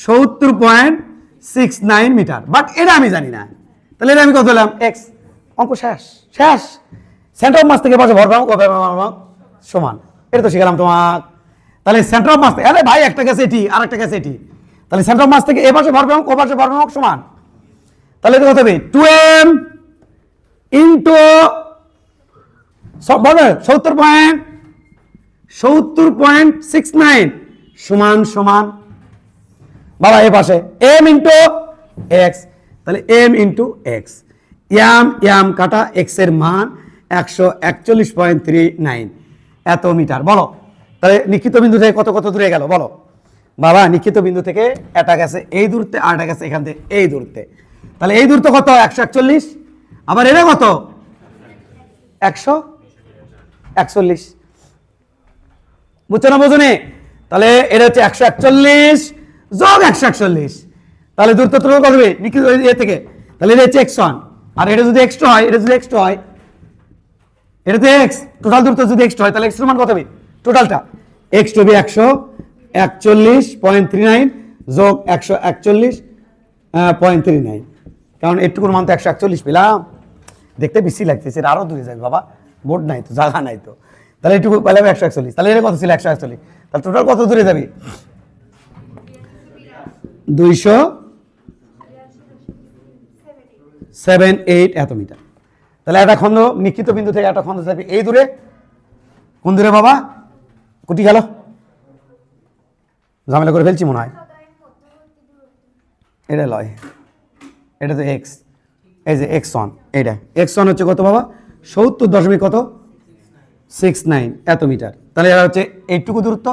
70.69 মিটার, বাট এটা আমি জানি না। তাহলে এটা আমি কত দিলাম? x। অঙ্ক শেষ, শেষ। সেন্টার অফ মাস থেকে পাশে ভর সমান, এটা তো শিখালাম তোমাক। তাহলে সেন্টার অফ মাস থেকে, আরে ভাই একটা গেছে এটি আর একটা গেছে এটি, তাহলে সেন্টার অফ মাস থেকে এ পাশে ভর ও পাশে ভর সমান। তাহলে এটা কত হবে? 2m ইন্টু 70.69 সমান সমান বাবা এ পাশে m ইন্টু x। তাহলে m ইন্টু x, ইয়াম কাটা x এর মান 141.39 এত মিটার। বলো তাহলে নিক্ষিপ্ত বিন্দু থেকে কত কত দূরে গেল বলো বাবা? নিক্ষিপ্ত বিন্দু থেকে এটা গেছে এই দূরত্বে, আর এটা গেছে এখান থেকে এই দূরত্বে। তাহলে এই দূরত্ব কত? 141। আবার এটা কত? 141। বুঝছো না বোঝনি? তাহলে এটা হচ্ছে 141 যোগ 141। তাহলে দূরত্ব কত হবে নিক্ষিপ্ত এ থেকে? তাহলে এটা হচ্ছে x1, আর এটা যদি x2 হয়, এটা যদি x2 হয়, এটা তো x, টোটাল দূরত্ব যদি x2 হয়, তাহলে x এর মান কত হবে টোটালটা? x2 হবে 141.39 যোগ 141.39, কারণ এটুকুর মান তো 141 পেলাম। দেখতে বেশি লাগতেছে, আরো দূরে যাবে বাবা, বোর্ড নাই তো, জায়গা নাই তো। তাহলে এটুকু পেলাম 141, তাহলে এটা কত ছিল? 141। তাহলে টোটাল কত দূরে যাবে? 278 এত মিটার। তাহলে একটা খন্ড নিক্ষিপ্ত বিন্দু থেকে একটা খন্ড থাকবে এই দূরে, কোন দূরে বাবা? কোটি গেল, ঝামেলা করে ফেলছি মনে হয়। এটা লয়, এটা তো x, এই যে x1, এটা x1 হচ্ছে কত বাবা? 70 কত 69 এত মিটার। তাহলে এটা হচ্ছে এইটুকু দূরত্ব,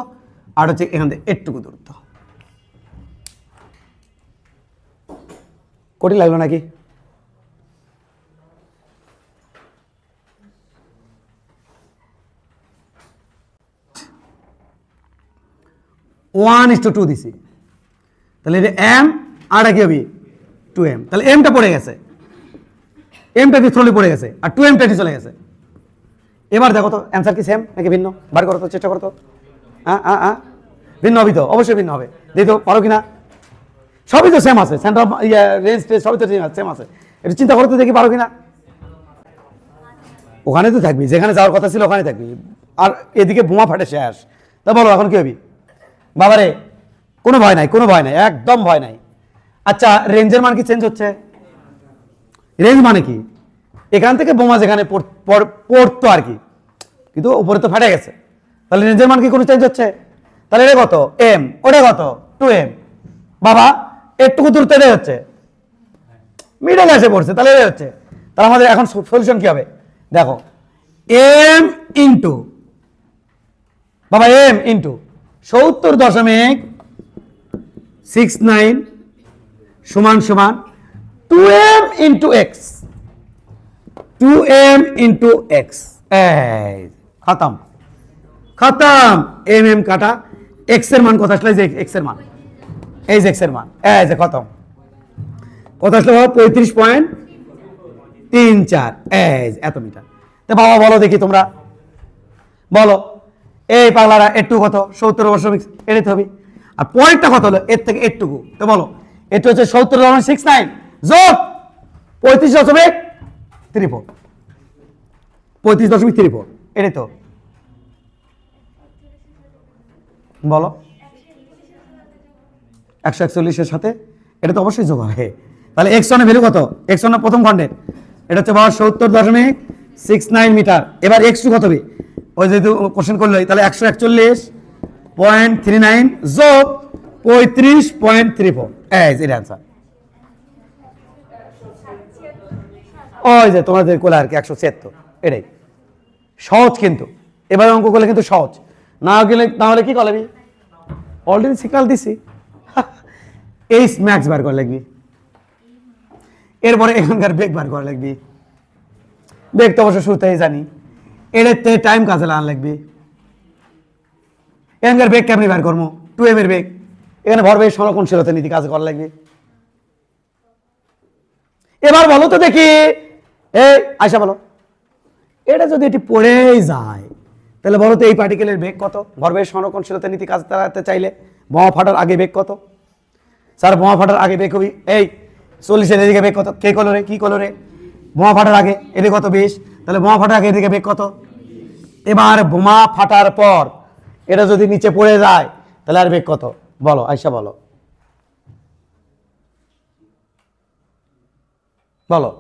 আর হচ্ছে এখান থেকে এইটুকু দূরত্ব। কোটি লাগলো নাকি? ওয়ান ইস টু 2 দিছি, তাহলে এটা m, আর কি হবে 2m। তাহলে mটা পড়ে গেছে, mটা থ্রোলি পড়ে গেছে, আর 2mটা চলে গেছে। এবার দেখো তো অ্যান্সার কি সেম নাকি ভিন্ন? বার করো তো, চেষ্টা করো তো। ভিন্ন হবে তো, অবশ্যই ভিন্ন হবে। দেখো তো পারো কিনা? সবই তো সেম আছে, সেন্টার রেঞ্জ সবই তো সেম আছে। একটু চিন্তা করতে দেখি পারো কিনা। ওখানে তো থাকবি, যেখানে যাওয়ার কথা ছিল ওখানে থাকবি, আর এদিকে বোমা ফাটে শেষ। তা বলো এখন কি হবি বাবারে? কোনো ভয় নাই, কোনো ভয় নাই, একদম ভয় নাই। আচ্ছা রেঞ্জের মান কি চেঞ্জ হচ্ছে? রেঞ্জ মানে কি? এখান থেকে বোমা যেখানে পড়তো আর কি, কিন্তু উপরে তো ফাটে গেছে। তাহলে রেঞ্জের মান কি কোনো চেঞ্জ হচ্ছে? তাহলে এটা কত m, ওটা কত 2m। বাবা একটুকু দূরত্ব এটাই হচ্ছে, মিডল এসে পড়ছে, তাহলে এটাই হচ্ছে। তাহলে আমাদের এখন সলিউশন কি হবে দেখো, m ইন্টু বাবা m ইন্টু 70.69 সমান সমান 2m into x, 2m into x। খতম খতম, m কাটা, x এর মান কত আসলে? যে x এর মান, এই যে x এর মান, এই যে খতম। কত আসলে বাবা? 35.34 এত মিটার। তো বাবা বলো দেখি তোমরা বলো, এই পাগলারা একটু কত 70 এটাতে হবে। আর পয়েন্টটা কত হলো এর থেকে একটুকু, তো বলো এটা হচ্ছে 70.69 যোগ 35.34, 35.34, এটাই তো বলো 141-এর সাথে এটা তো অবশ্যই যোগ হবে। তাহলে এক্স ওয়ানের ভ্যালু কত? এক্স ওয়ানের প্রথম খণ্ডের এটা হচ্ছে 70.69 মিটার। এবার এক্স টু কত হবে? ওই যেহেতু কোশ্চেন করলো, তাহলে 141.39 যোগ 35.34, এটা অ্যান্সার। ওই যে তোমাদের কোলে আর কি 176, এটাই সহজ। কিন্তু এবার অঙ্ক করলে কিন্তু সহজ, না গেলে না হলে কি করবি? অলরেডি সিগনাল দিছি, এই ম্যাক্স বার করা লাগবি, এরপরে এখানকার বেগ বার করা লাগবি। বেগ তো অবশ্য শুরুতেই জানি, এটাতে টাইম কাজে লাগান লাগবে। এখানকার বেগ কেমনি বার করবো? 2m এর বেগ, এখানে ভরবেগ সংরক্ষণশীলতা নীতি কাজ করা লাগবে। এবার বলো তো দেখি, এই আয়শা বলো, এটা যদি এটি পড়েই যায় তাহলে বলো তো এই পার্টিকেলের বেগ কত? ভরবেগ সংরক্ষণশীলতা নীতি কাজ চালাতে চাইলে বোমা ফাটার আগে বেগ কত? স্যার বোমা ফাটার আগে বেগ হবে এই 40-এর, এদিকে বেগ কত? কে কলরে কি কলরে? বোমা ফাটার আগে এদিকে কত? 20। তাহলে বোমা ফাটার আগে এদিকে বেগ কত? এবার বোমা ফাটার পর এটা যদি নিচে পড়ে যায় তাহলে আর বেগ কত? বলো আয়শা বলো, বলো।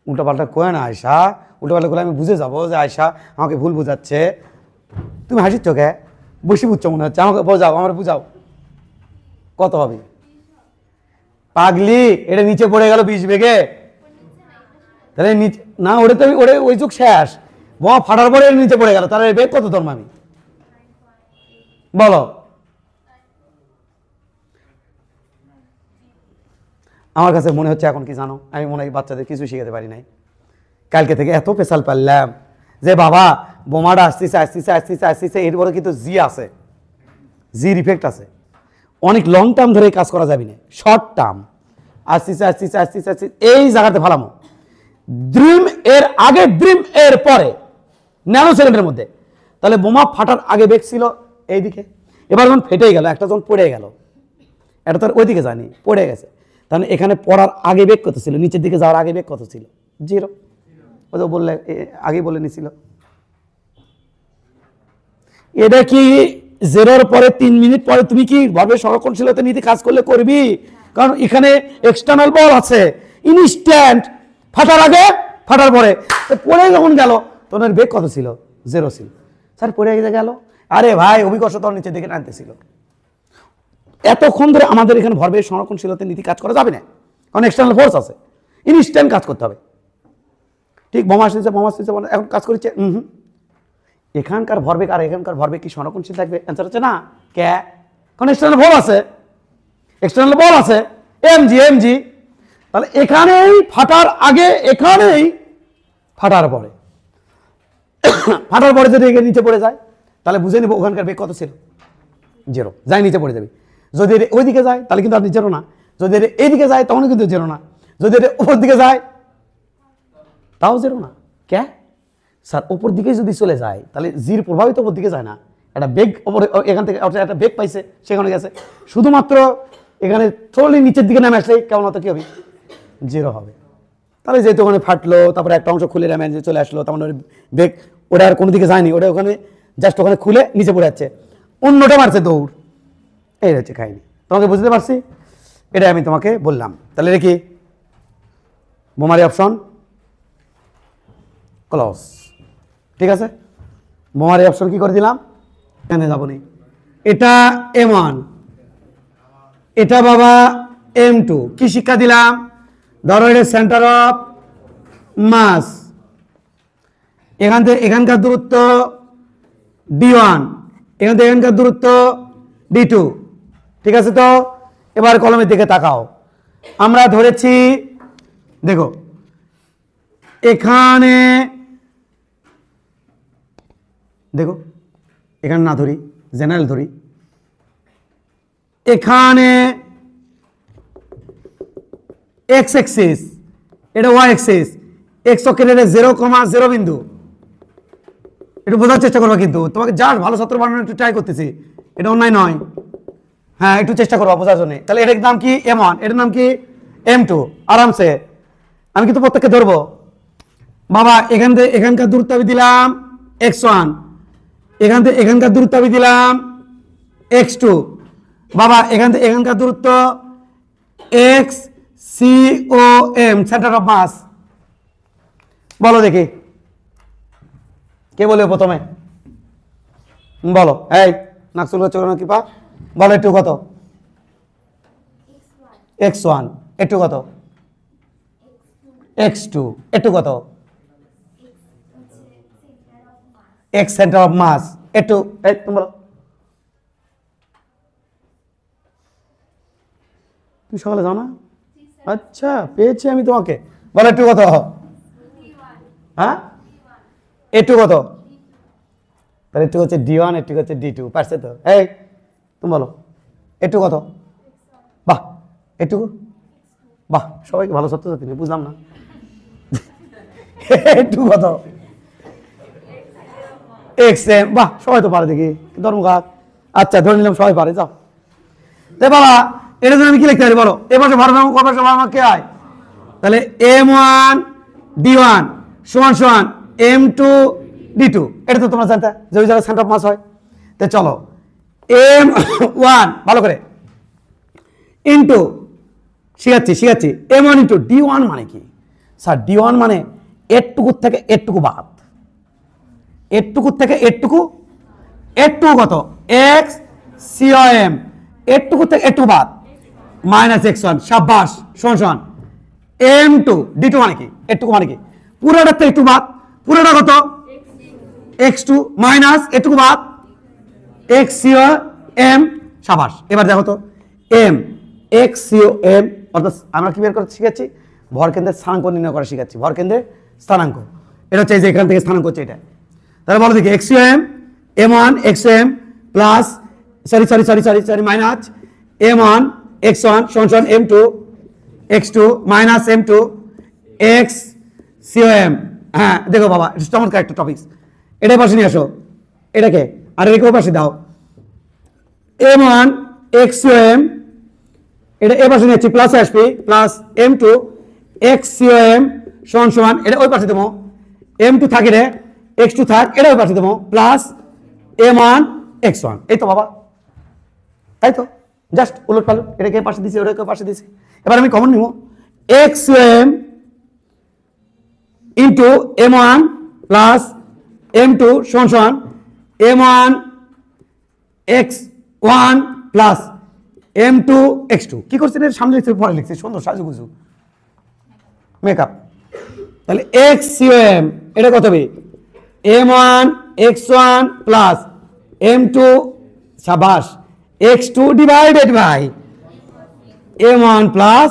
উল্টো পাল্টা কয়ে না আয়শা, উল্টো পাল্টা করলে আমি বুঝে যাবো যে আয়শা আমাকে ভুল বুঝাচ্ছে। তুমি হাসির চোখে বসে বুঝছো মনে হচ্ছে, আমাকে বোঝাও, আমার বুঝাও কত হবে? পাগলি, এটা নিচে পড়ে গেল 20 বেগে, তাহলে নিচে না ওটা তো ওটা ওই যুগ শেষ, বোমা ফাটার পরে নিচে পড়ে গেল, তাহলে বেগ কত ধর্ম আমি? বলো। আমার কাছে মনে হচ্ছে এখন কি জানো, আমি মনে হয় বাচ্চাদের কিছু শিখাতে পারি নাই। কালকে থেকে এত পেশাল পারলাম যে বাবা বোমাটা আসতেছে আসতেছে আসতেছে আসতেছে, এরপরে কিন্তু জি আছে, জির ইফেক্ট আছে। অনেক লং টার্ম ধরে কাজ করা যাবে না, শর্ট টার্ম আসতেছে আসতেছে আসতেছে আসতেছে এই জায়গাতে ফালামো। ড্রিম এর আগে, ড্রিম এর পরে, ন্যানো সেকেন্ডের মধ্যে। তাহলে বোমা ফাটার আগে বেগ ছিল এইদিকে, এবার যখন ফেটে গেল, একটা যখন পড়ে গেল, এটা তো আর ওইদিকে যায়নি, পড়ে গেছে, তাহলে এখানে পড়ার আগে বেগ কত ছিল? নিচের দিকে যাওয়ার আগে বেগ কত ছিল? 0। ও তো বললে আগে বলে নিছিল। এটা কি 0-র পরে 3 মিনিট পরে তুমি কি ভরবেগ সংরক্ষণশীলতা নীতি কাজ করলে করবি? কারণ এখানে এক্সটার্নাল বল আছে, ইনস্ট্যান্ট, ফাটার আগে ফাটার পরে। পড়ে যখন গেল তখন বেগ কত ছিল? 0 ছিল। স্যার পড়ে গেল, আরে ভাই অভিকর্ষ তখন নিচের দিকে টানতেছিল। এতক্ষণ ধরে আমাদের এখানে ভরবেগ সংরক্ষণশীলতা নীতি কাজ করা যাবে না, কারণ এক্সটার্নাল ফোর্স আছে, ইনস্ট্যান্ট কাজ করতে হবে। ঠিক বোমা আসতেছে এখন কাজ করছে, এখানকার ভরবেগ আর এখানকার ভরবেগ কি সংরক্ষণশীল থাকবে? অ্যান্সার হচ্ছে না। কে? কারণ এক্সটার্নাল বল আছে, এক্সটার্নাল বল আছে, এমজি। তাহলে এখানেই ফাটার আগে, এখানেই ফাটার পরে, ফাটার পরে যদি এখানে নিচে পড়ে যায় তাহলে বুঝে নিব ওখানকার বেগ কত ছিল? 0। যাই নিচে পড়ে যাবে। যদি এটা ওইদিকে যায় তাহলে কিন্তু আপনি 0 না, যদি এটা এইদিকে যায় তখন কিন্তু 0 না, যদি এটা উপর দিকে যায় তাও 0 না। কে? স্যার উপর দিকে যদি চলে যায় তাহলে জির প্রভাবিত উপর দিকে যায় না, একটা বেগ ওপরে, এখান থেকে একটা বেগ পাইছে সেখানে গেছে, শুধুমাত্র এখানে থ্রোলি নিচের দিকে নামে আসলে কেমন হতো? কি হবে? 0 হবে। তাহলে যেহেতু ওখানে ফাটলো, তারপরে একটা অংশ খুলে নামে চলে আসলো, তার মানে বেগ ওটা আর কোনো দিকে যায়নি, ওটা ওখানে জাস্ট ওখানে খুলে নিচে পড়ে যাচ্ছে, অন্যটা মারছে দৌড়। এই হচ্ছে কাহিনি, তোমাকে বুঝতে পারছি? এটাই আমি তোমাকে বললাম। তাহলে দেখি বোমারি অপশন ক্লস, ঠিক আছে। বোমারি অপশন কি করে দিলাম? এখানে যাবো নি, এটা M1, এটা বাবা M2। কি শিক্ষা দিলাম? ধরো এটা সেন্টার অফ মাস, এখান থেকে এখানকার দূরত্ব D1, এখান থেকে এখানকার দূরত্ব D2, ঠিক আছে। তো এবার কলমের দিকে তাকাও, আমরা ধরেছি, দেখো এখানে, দেখো এখানে না ধরি, জেনারেল ধরি, এখানে এক্স এক্সিস, এটা ওয়াই এক্সিস, এক্স অক্ষের এটা 0,0 বিন্দু। একটু বোঝার চেষ্টা করবো, কিন্তু তোমাকে জাস্ট ভালো ছাত্র বানানোর একটু ট্রাই করতেছি, এটা অন্যায় নয়। হ্যাঁ, একটু চেষ্টা করবো বোঝার জন্য। তাহলে এটার নাম কি M1, এটার নাম কি M2। আরামসে আমি কিন্তু প্রত্যেককে ধরবো। বাবা এখান থেকে এখানকার দূরত্ব আমি দিলাম x1, এখান থেকে এখানকার দূরত্ব আমি দিলাম x2। বাবা এখান থেকে এখানকার দূরত্ব XCOM, সেন্টার অফ মাস। বলো দেখি কে বলে প্রথমে, বলো। এই নাকসুল চোরানো কি পা, বলো একটু কত x1, একটু কত x2, একটু কত x সেন্টার অফ মাস, একটু এই তুমি বলো। তুমি সকালে যাও না? আচ্ছা পেয়েছি আমি তোমাকে, বলো একটু কত। হ্যাঁ একটু কত, তাহলে একটু হচ্ছে D1, একটু হচ্ছে D2, পারছে তো? এই তুমি বলো একটু কত। বাহ একটু, বাহ সবাইকে ভালো ছাত্রছাত্রী, বুঝলাম না একটু কত XM, বাহ সবাই তো পারে দেখি ধর্মঘাত। আচ্ছা ধরে নিলাম সবাই পারে, যাও। বাবা এটা জন্য আমি কি লিখতে পারি বলো, এবার ভারসাম্য কপাসে ভারসাম্য কে হয়, তাহলে M1 D1 সমান সমান M2 D2। এটা তো তোমরা জানতে যে ওই জায়গায় সেন্টার অফ মাস হয়। তো চলো M1 ভালো করে ইন্টু শিখাচ্ছি M1 ইন্টু D1 মানে কি স্যার? D1 মানে এটুকু থেকে এটুকু বাদ, এটুকু থেকে এটুকু, এটুকু কত XCOM, এটুকু থেকে এটুকু বাদ মাইনাস x1, সাব্বাস, সমান সমান M2 D2 মানে কি, এটুকু মানে কি পুরোটা থেকে একটু বাদ, পুরোটা কত x2 মাইনাস এটুকু বাদ XCOM, সাবাস। এবার দেখো তো M XCOM অর্থাৎ আমরা কি বের করতে শিখাচ্ছি, ভর কেন্দ্রের স্থানাঙ্ক নির্ণয় করা শিখাচ্ছি, ভর কেন্দ্রের স্থানাঙ্ক। এটা হচ্ছে যে এখান থেকে স্থানাঙ্ক হচ্ছে এটা। তাহলে বলো দেখি XCOM M1 XM plus sorry minus M1 X1 সমান M2 X2 minus M2 XCOM। হ্যাঁ দেখো বাবা চমৎকার একটা টপিক, এটাই পাশে নিয়ে আসো এটাকে, আর এটাকেও পাশে দাও। M1 XCOM এটা এ পাশে নিয়েছি প্লাস আসবে প্লাস M2 XCOM সমান সমান, এটা ওই পাশে দেবো, M2 থাকে রে X2 থাক, এটা ওই পাশে দেবো প্লাস M1 X1। এই তো বাবা, তাই তো জাস্ট উলট পালট, এটাকে পাশে দিছি ওটাকে পাশে দিছি। এবার আমি কমন নিব XCOM into M1 plus M2 সমান সমান M1 X1 plus M2 X2। কি করছি এটা সামনে লিখছি পরে লিখছি, সুন্দর সাজুগুজু মেকআপ। তাহলে XCOM এটা কত হবে M1 X1 প্লাস M2 সাবাস X2 divided by M1 plus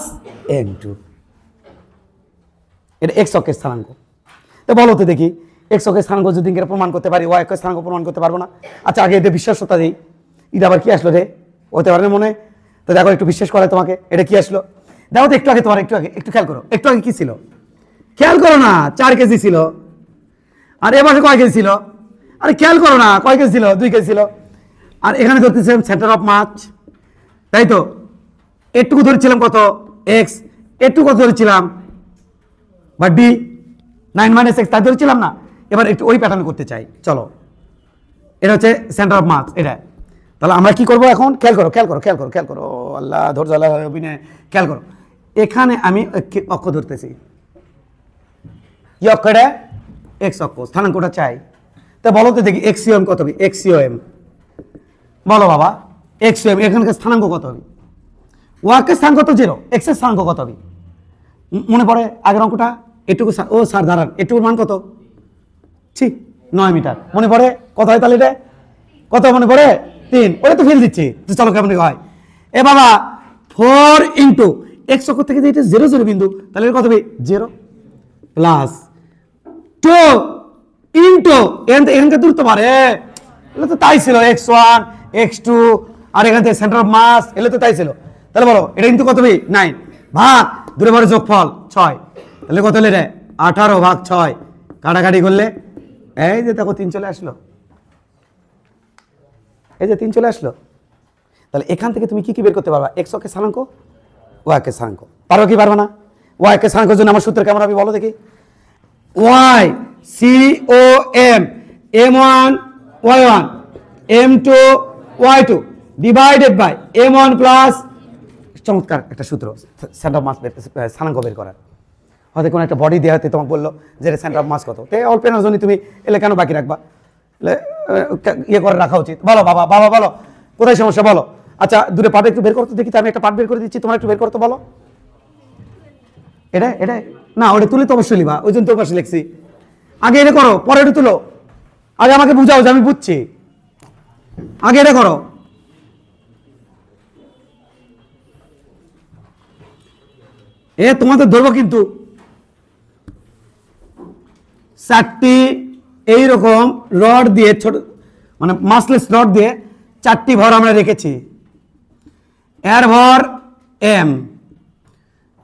M2। এটা x অক্ষের স্থানাঙ্ক। তো বলো তো দেখি x অক্ষের স্থানাঙ্ক যদি প্রমাণ করতে পারি, y অক্ষের স্থানাঙ্ক প্রমাণ করতে পারবো না? আচ্ছা আগে এটা বিশ্বাসতা দিই, এটা আবার কি আসলো রে, হতে পারে মনে। তো দেখো একটু বিশ্বাস করে তোমাকে, এটা কি আসলো দেখো তো একটু আগে, তোমার একটু আগে একটু খেয়াল করো, একটু আগে কি ছিল খেয়াল করো না, 4 কেজি ছিল, আর এ পাশে কয় কেজি ছিল, আরে খেয়াল করো না কয় কেজি ছিল, 2 কেজি ছিল। আর এখানে ধরতেছে সেন্টার অফ মাস, তাই তো এটুকু ধরেছিলাম কত x, এটুকু কত ধরেছিলাম বা d 9 - x তাই ধরেছিলাম না। এবার একটু ওই প্যাটার্ন করতে চাই, চলো এটা হচ্ছে সেন্টার অফ মাস এটা। তাহলে আমরা কি করব এখন, খেয়াল করো আল্লাহ ধৈর্য অভিনয়, খেয়াল করো এখানে আমি অক্ষ ধরতেছি, কি অক্ষ এটা x অক্ষ, স্থানাঙ্কটা চাই। তা বলো তো দেখি XCOM কত হবে, XCOM বলো বাবা XCOM এখানকার স্থানাঙ্ক কত হবে, ওয়াকের স্থানাঙ্ক কত 0, x এর স্থানাঙ্ক কত হবে মনে পড়ে আগের অঙ্কটা, এটুকু ও স্যার দাঁড়ান এটুকুর মান কত, 9 মিটার মনে পড়ে, কত হয় তাহলে এটা কত মনে পড়ে 3, ওটা তো ফেল দিচ্ছি। তো চলো কেমন হয় এ বাবা 4 ইন্টু x অক্ষ থেকে যে এটা 0 0 বিন্দু, তাহলে কত হবে 0 প্লাস 2 ইন্টু এখানকার দূরত্ব পারে, এগুলো তো তাই ছিল x1 x2, আর এখান থেকে সেন্টার অফ মাস এগুলো তো তাই ছিল। তাহলে বলো এটা কিন্তু কত হবে 9 ভাগ দূরে বারে যোগফল 6, তাহলে কত হলে রে 18/6 কাটাকাটি করলে এই যে দেখো 3 চলে আসলো, এই যে 3 চলে আসলো। তাহলে এখান থেকে তুমি কি কি বের করতে পারবা? এক্স অক্ষের স্থানাঙ্ক, ওয়াই অক্ষের স্থানাঙ্ক। পারো কি পারবে না? ওয়াই অক্ষের স্থানাঙ্কের জন্য আমার সূত্র কেমন হবে বলো দেখি। Y COM M1 Y1 M2 Y2 divided by M1 plus, চমৎকার একটা সূত্র সেন্টার অফ মাস স্থানাঙ্ক বের করার। হয়তো কোনো একটা বডি দেওয়া হতে তোমাকে বললো যে সেন্টার অফ মাস কত, তো অল্প এনার জন্য তুমি এলে কেন বাকি রাখবা, ইয়ে করে রাখা উচিত। বলো বাবা, বাবা বলো কোথায় সমস্যা বলো। আচ্ছা দুটো পার্ট একটু বের করতে দেখি, তো আমি একটা পার্ট বের করে দিচ্ছি, তোমরা একটু বের করতে বলো। এটা এটা না, ওটা তুলে তো অবশ্যই লিবা, ওই জন্য তো পাশে লিখছি। আগে এটা করো, পরে এটা তুলো। আগে আমাকে বুঝাও যে আমি বুঝছি, আগে এটা করো। তোমাদের ধরবো কিন্তু 4টি এইরকম রড দিয়ে, ছোট মানে মাসলেস রড দিয়ে 4টি ভর আমরা রেখেছি। এর ভর M,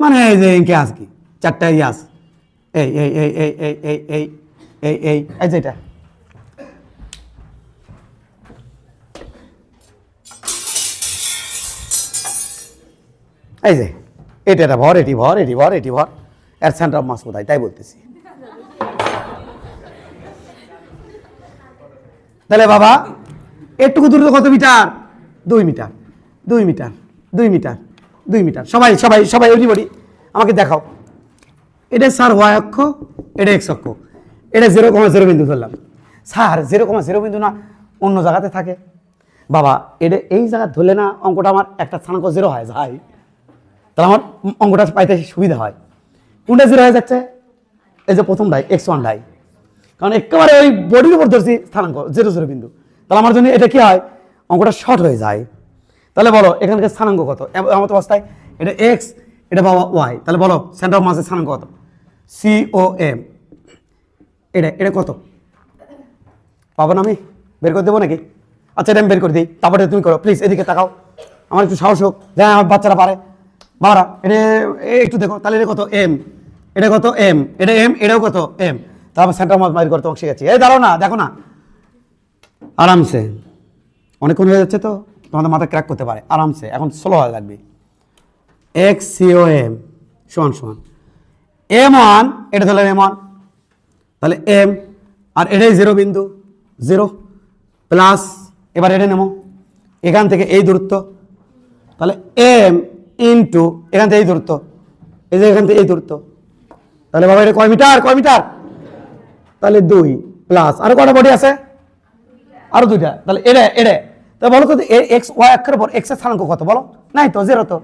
মানে এই যে ইনকে আস কি 4টা ইয়াস, এই এই এই এই এই এই এই এই এই এই যে এটা এই যে এটা ভর, এটি ভর, এটি ভর, এটি ভর। এর সেন্টার অফ মাস কোথায় তাই বলতেছি। তাহলে বাবা এটুকু দূরত্ব কত meter? 2 meter, 2 meter, 2 meter, 2 meter. সবাই সবাই সবাই এভরিবডি আমাকে দেখাও। এটা স্যার ওয়াই অক্ষ, এটা এক্স অক্ষ, এটা 0,0 বিন্দু ধরলাম। স্যার 0,0 বিন্দু না অন্য জায়গাতে থাকে। বাবা এটা এই জায়গা ধরলে না অঙ্কটা আমার একটা স্থানাঙ্ক 0 হয় যায়, তাহলে আমার অঙ্কটা পাইতে সুবিধা হয়। কোনটা 0 হয়ে যাচ্ছে? এই যে প্রথমটাই x1 ডাই, কারণ একেবারে ওই বডির উপর ধরছি স্থানাঙ্ক 0,0 বিন্দু, তাহলে আমার জন্য এটা কি হয়, অঙ্কটা শর্ট হয়ে যায়। তাহলে বলো এখানকার স্থানাঙ্ক কত এমন অবস্থায়? এটা x, এটা বাবা y, তাহলে বলো সেন্টার অফ মাসের স্থানাঙ্ক কত? COM। এটা এটা কত পাবো না? আমি বের করে দেবো নাকি? আচ্ছা এটা আমি বের করে দিই, তারপরে তুমি করো প্লিজ। এদিকে তাকাও, আমার একটু সাহস হোক, হ্যাঁ আমার বাচ্চারা পারে। বাবারা এটা একটু দেখো, তাহলে এটা কত M, এটা কত M, এটা M, এটাও কত M। তারপর সেন্টার অফ মাস বাইর করতে শিখেছি। এই দাঁড়াও না, দেখো না আরামসে, অনেকক্ষণ হয়ে যাচ্ছে তো তোমাদের মাথা ক্র্যাক করতে পারে, আরামসে এখন স্লো হওয়া লাগবে। XCOM সমান সমান M1, এটা ধরলাম M1, তাহলে M, আর এটাই 0 বিন্দু 0 প্লাস, এবার এটা নেব এখান থেকে এই দূরত্ব, তাহলে M ইন্টু এখান থেকে এই দূরত্ব, এই যে এখান থেকে এই দূরত্ব, তাহলে বাবা এটা কয় মিটার? কয় মিটার? তাহলে 2 প্লাস আরো কটা বডি আছে? আরো 2টা, তাহলে এটা এটা। তা বলো তো এক্স ওয়াই অক্ষের উপর এক্স এর স্থানাঙ্ক কত বলো? নাই তো 0, তো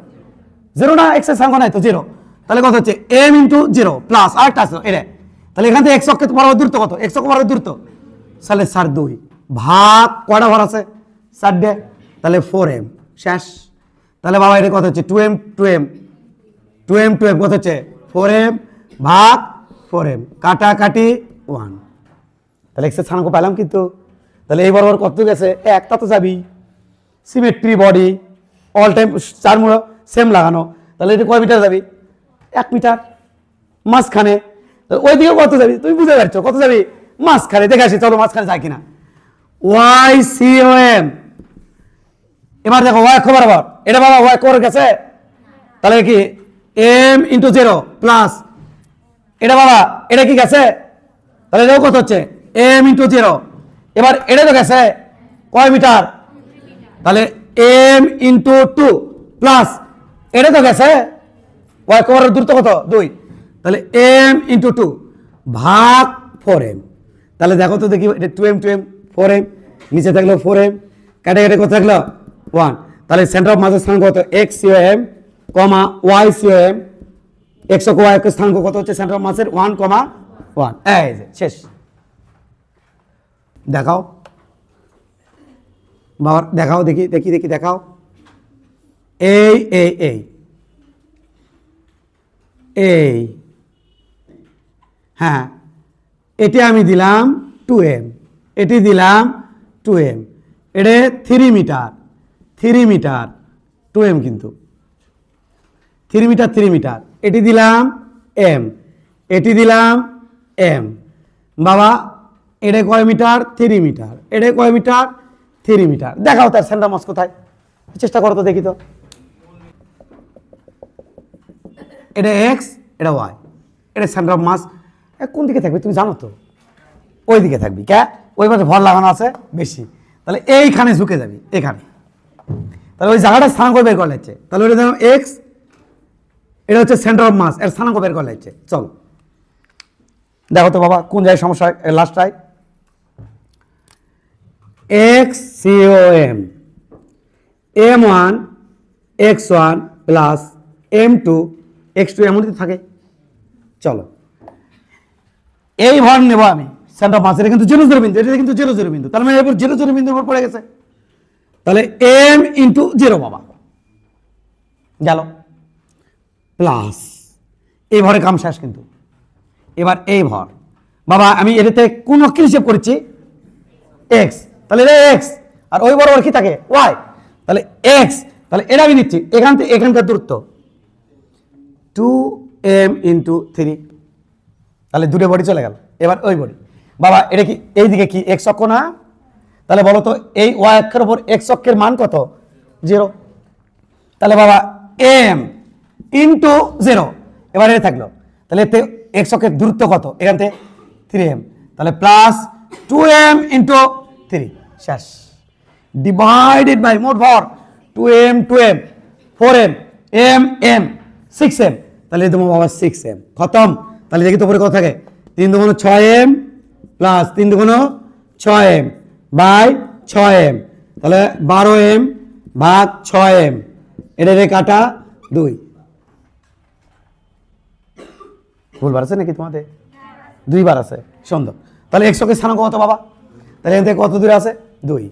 0 না, এক্স এর স্থানাঙ্ক নাই তো 0। তাহলে কত হচ্ছে? M ইন্টু 0 প্লাস আরেকটা আছে এটা, তাহলে এখান থেকে এক্স অক্ষের বরাবর দূরত্ব কত? এক্স অক্ষ বরাবর দূরত্ব, তাহলে 2 ভাগ কয়টা ভর আছে? 4টে, তাহলে 4M শেষ। তাহলে বাবা এটা কত হচ্ছে? 2M 2M 2M 2M কত হচ্ছে? 4M ভাগ 4M, কাটাকাটি 1। তাহলে এক্স এর স্থানাঙ্ক পেলাম কিন্তু। তাহলে এই বরাবর কত গেছে? 1, তা তো যাবি। সিমেট্রি বডি, অল টাইম 4 মূল সেম লাগানো, তাহলে এটা কয় মিটার যাবি? 1 মিটার মাঝখানে। ওই দিকে কত যাবি তুমি বুঝে পারছো, কত যাবি? মাঝখানে। দেখে আসি চলো মাঝখানে যায় কিনা। YCOM, এবার দেখো ওয়াই অক্ষ বরাবর, এটা বাবা ওয়াই অক্ষ গেছে, তাহলে কি M ইন্টু 0 প্লাস এটা বাবা এটা কি গেছে, তাহলে এটাও কত হচ্ছে? M into 0। এবার এটা তো গেছে কয় মিটার? তাহলে M ইন্টু 2 প্লাস এটা তো গেছে ওয়াই অক্ষের দূরত্ব কত? 2, তাহলে M ইন্টু 2 ভাগ 4M। তাহলে দেখো তো দেখি এটা 2M 2M 4M, নিচে থাকলো 4M, কাটে কাটে কত থাকলো? 1। তাহলে সেন্টার অফ মাসের স্থানাঙ্ক কত? XCOM, YCOM, এক্স অক্ষ ওয়াই অক্ষের স্থানাঙ্ক কত হচ্ছে সেন্টার অফ মাসের? 1,1। এই যে শেষ। দেখাও বাবা, দেখাও দেখি দেখি দেখি দেখাও। এই এই এই এই হ্যাঁ, এটি আমি দিলাম 2M, এটি দিলাম 2M, এটা 3 মিটার 3 মিটার 2M কিন্তু 3 মিটার 3 মিটার, এটি দিলাম M, এটি দিলাম এম, বাবা এটা কয় মিটার? 3 মিটার। এটা কয় মিটার? 3 মিটার। দেখাও তার সেন্টার মাস কোথায়, চেষ্টা করো তো দেখি তো। এটা এক্স, এটা ওয়াই, এটা সেন্টার অফ মাস কোন দিকে থাকবে তুমি জানো তো? ওই দিকে থাকবি, কে ওই পাশে ভর লাগানো আছে বেশি, তাহলে এইখানে ঝুঁকে যাবি, এখানে। তাহলে ওই জায়গাটা স্থানাঙ্ক বের করে লাগছে, তাহলে ওটা ধরো এক্স, এটা হচ্ছে সেন্টার অফ মাস, এর স্থানাঙ্ক বের করে লাগছে। চলো দেখো তো বাবা কোন জায়গায় সমস্যা, লাস্টটায় x COM M1 x1 plus M2 x2 এমন থাকে। চলো এই ভর নেব আমি সেন্টার অফ মাস, এটা কিন্তু 0 0 বিন্দু, এটা কিন্তু 0 0 বিন্দু, তার মানে এরপর 0 0 বিন্দুর উপর পড়ে গেছে, তাহলে M ইন্টু 0 বাবা গেল প্লাস এই ভরে কাম শেষ। কিন্তু এবার এই ভর বাবা আমি এটাতে কোন অক্ষর হিসেব করেছি? এক্স, তাহলে এটা এক্স, আর ওই বরাবর কি থাকে? ওয়াই, তাহলে এক্স, তাহলে এটা আমি নিচ্ছি এখান থেকে এখানকার দূরত্ব 2m ইন্টু 3, তাহলে দুটো বডি চলে গেল। এবার ওই বডি বাবা এটা কি এইদিকে কি এক্স অক্ষ না? তাহলে বলো তো এই ওয়াই অক্ষের উপর এক্স অক্ষের মান কত? 0। তাহলে বাবা m ইন্টু 0, এবার এটা থাকলো, তাহলে এতে এক্স অক্ষের দূরত্ব কত? এখান থেকে 3m, তাহলে প্লাস 2m ইন্টু 3 শেষ, ডিভাইডেড বাই মোট ভর 2m 2m 4m m m 6m, তাহলে তোমার বাবা 6m খতম। তাহলে দেখি তো পরে কত থাকে? 3 দুগুণ 6m প্লাস 3 দুগুণ 6m বাই 6m, তাহলে 12m ভাগ 6m, এটা রে কাটা 2। ভুলবার আছে নাকি তোমাদের? 2 বার আছে, সুন্দর। তাহলে এক্স অক্ষের স্থানাঙ্ক কত বাবা? তাহলে এখান থেকে কত দূরে আছে? 2।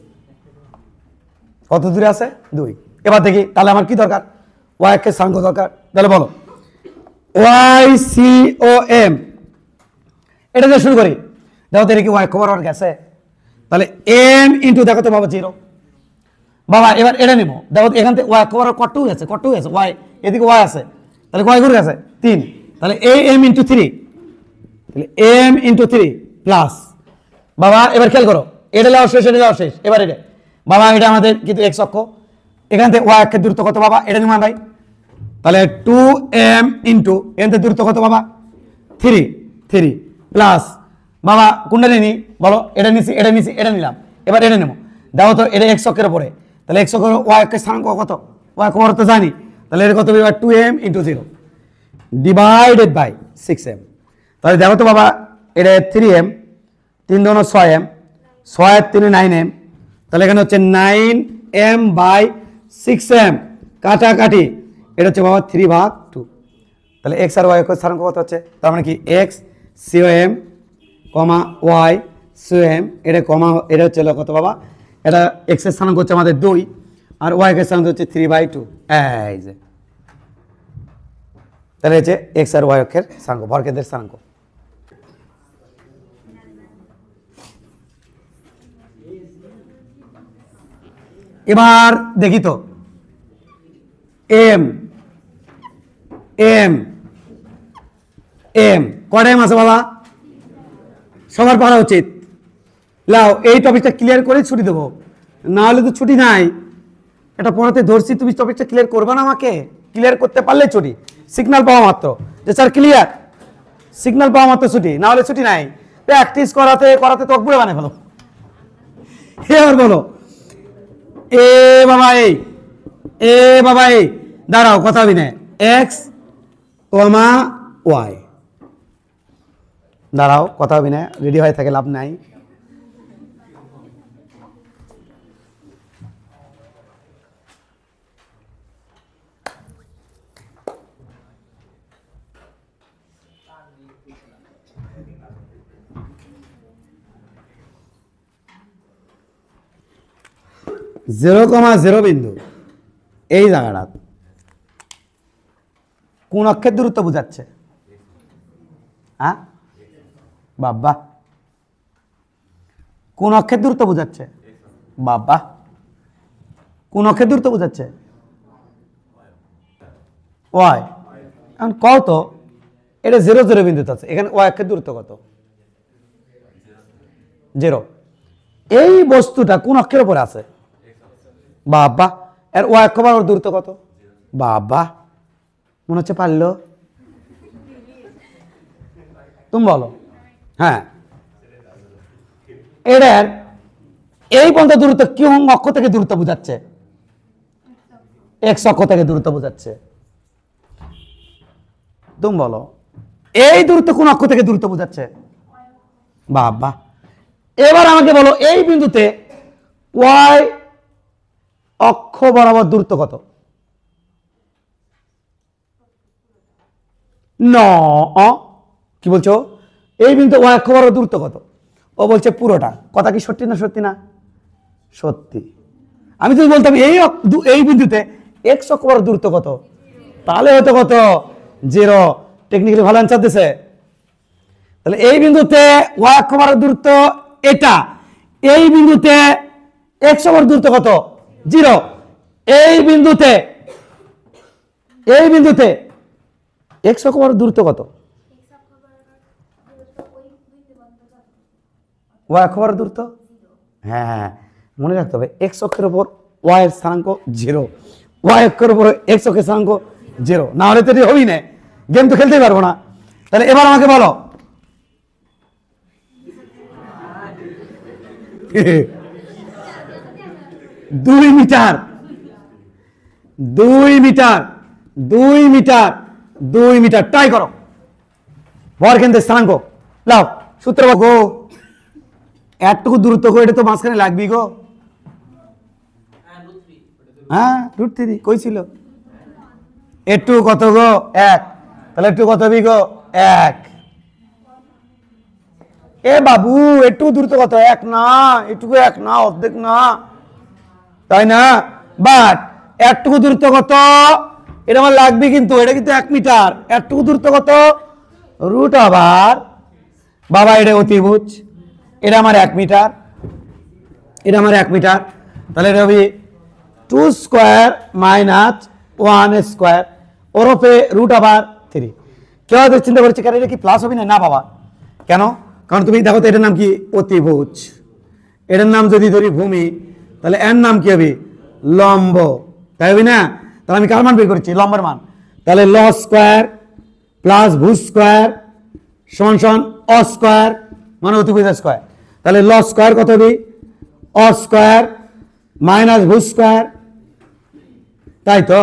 কত দূরে আছে? 2। এবার দেখি তাহলে আমার কি দরকার? ওয়াই অক্ষের স্থানাঙ্ক দরকার। তাহলে বলো ওয়াই সি ও এম, এটা দিয়ে শুরু করি। দেখো তো এটা কি ওয়াই অক্ষ বরাবর গেছে? তাহলে এম ইন্টু দেখো তো বাবা 0 বাবা। এবার এটা নিব, দেখো এখান থেকে ওয়াই অক্ষ বরাবর কটু গেছে, কটু গেছে ওয়াই, এদিকে ওয়াই আছে, তাহলে কয় ঘুরে গেছে? 3, তাহলে এ এম ইন্টু 3, তাহলে এম ইন্টু 3 প্লাস বাবা এবার খেয়াল করো এটা যাওয়া শেষ, এটা যাওয়া শেষ। এবার এটা বাবা এটা আমাদের কিন্তু এক্স অক্ষ, এখান থেকে ওয়াই অক্ষের দূরত্ব কত বাবা? এটা নিব ভাই, তাহলে 2m ইন্টু এখান থেকে দূরত্ব কত বাবা? 3 প্লাস বাবা কোনটা নিই বলো? এটা নিছি, এটা নিছি, এটা নিলাম। এবার এটা নেবো, দেখো তো এটা এক্স অক্ষের উপরে, তাহলে এক্স অক্ষের ওয়াই অক্ষের স্থানাঙ্ক কত? ওয়াই অক্ষ তো জানি, তাহলে এটা কত? 2m into 0 divided by 6m, তাহলে দেখো তো বাবা এটা 3m, 3 দুগুণ 6m, 6 আর 3 9m, তাহলে এখানে হচ্ছে 9m বাই 6m কাটাকাটি, এটা হচ্ছে বাবা 3/2, তাহলে এক্স আর ওয়াই অক্ষের স্থানাঙ্ক কত হচ্ছে? তার মানে কি এক্স সিওএম কমা ওয়াই সিওএম, এটা কমা এটা হচ্ছে কত বাবা? এটা এক্স এর স্থানাঙ্ক হচ্ছে আমাদের 2 আর ওয়াই এর স্থানাঙ্ক হচ্ছে 3/2। এই যে তাহলে হচ্ছে এক্স আর ওয়াই অক্ষের স্থানাঙ্ক, ভরকেন্দ্রের স্থানাঙ্ক। এবার দেখি তো এম এম এম কয় টাইম আছে বাবা? সবার পড়া উচিত। লাও এই টপিকটা ক্লিয়ার করে ছুটি দেবো, না হলে তো ছুটি নাই। এটা পড়াতে ধরছি, তুমি টপিকটা ক্লিয়ার করবে না, আমাকে ক্লিয়ার করতে পারলে ছুটি, সিগন্যাল পাওয়া মাত্র যে স্যার ক্লিয়ার, সিগন্যাল পাওয়া মাত্র ছুটি, না হলে ছুটি নাই। প্র্যাকটিস করাতে করাতে তো বুড়ে বানায় ফেলো। এবার বলো এ বাবা এই, এ বাবা এই, দাঁড়াও কথা হবে না, এক্স কমা ওয়াই, দাঁড়াও কথা হবে না, রেডি হয়ে থাকে লাভ নাই। জিরো কমা জিরো বিন্দু এই জায়গাটা কোন অক্ষের দূরত্ব বোঝাচ্ছে? হ্যাঁ বাবা, কোন অক্ষের দূরত্ব বোঝাচ্ছে? বাবা কোন অক্ষের দূরত্ব বোঝাচ্ছে? ওয়াই। এখন কও তো এটা 0 0 বিন্দুতে আছে, এখানে y অক্ষের দূরত্ব কত? 0। এই বস্তুটা কোন অক্ষের উপরে আছে? বাবা, এর y অক্ষ বরাবর দূরত্ব কত? বাবা, মনে হচ্ছে পারলো। তুমি বলো। হ্যাঁ, এটার এই পর্যন্ত দূরত্ব কোন অক্ষ থেকে দূরত্ব বোঝাচ্ছে? x অক্ষ থেকে দূরত্ব বোঝাচ্ছে। তুমি বলো, এই দূরত্ব কোন অক্ষ থেকে দূরত্ব বোঝাচ্ছে? বাবা, এবার আমাকে বলো এই বিন্দুতে y অক্ষ বরাবর দূরত্ব কত? কি বলছো? এই বিন্দুতে y অক্ষ বরাবর দূরত্ব কত? ও বলছে পুরোটা। কথা কি সত্যি না সত্যি না? সত্যি। আমি যদি বলতাম এই বিন্দুতে x অক্ষ বরাবর দূরত্ব কত, তাহলে হতো কত? 0। টেকনিক্যালি ভালো অ্যান্সার দিছে। তাহলে এই বিন্দুতে y অক্ষ বরাবর দূরত্ব এটা, এই বিন্দুতে x অক্ষ বরাবর দূরত্ব কত? 0। এই বিন্দুতে x অক্ষ বরাবর দূরত্ব কত? y অক্ষ বরাবর দূরত্ব, হ্যাঁ মনে রাখতে হবে, x অক্ষের উপর y এর স্থানাঙ্ক 0, y অক্ষের উপর x অক্ষের স্থানাঙ্ক 0, না হলে তো হবেই না, গেম তো খেলতেই পারবো না। তাহলে এবার আমাকে বলো 2 meter 2 meter 2 meter 2 meter try করো, ভর কেন্দ্রের স্থানাঙ্ক লাও, সূত্র গো, এতটুকু দূরত্ব গো, এটা তো মাঝখানে লাগবি গো। হ্যাঁ, √3 কই ছিল? একটু কত গো? 1। তাহলে একটু কত বি গো? 1। এ বাবু, একটু দূরত্ব কত? 1 না, এটুকু 1 না, অর্ধেক না, তাই না? বাট একটুকু দূরত্ব কত? এটা আমার লাগবে কিন্তু, এটা কিন্তু 1 মিটার। একটুকু দূরত্ব কত? রুট আবার বাবা, এটা অতিভুজ, এটা আমার 1 মিটার, এটা আমার 1 মিটার। তাহলে এটা হবে 2 স্কোয়ার মাইনাস 1 স্কোয়ার ওরফে রুট আবার 3। কেউ হয়তো চিন্তা করছে কেন এটা কি প্লাস হবে না? না বাবা, কেন? কারণ তুমি দেখো তো, এটার নাম কি? অতিভুজ। এটার নাম যদি ধরি ভূমি, তাহলে এর নাম কি হবে? লম্ব, তাই হবে না? তাহলে আমি কার মান বের করেছি? লম্বের মান। তাহলে ল স্কোয়ার প্লাস ভূ স্কোয়ার সমান সমান অ স্কোয়ার, মানে অতিভুজ স্কোয়ার। তাহলে ল স্কোয়ার কত হবে? অ স্কোয়ার মাইনাস ভূ স্কোয়ার, তাই তো?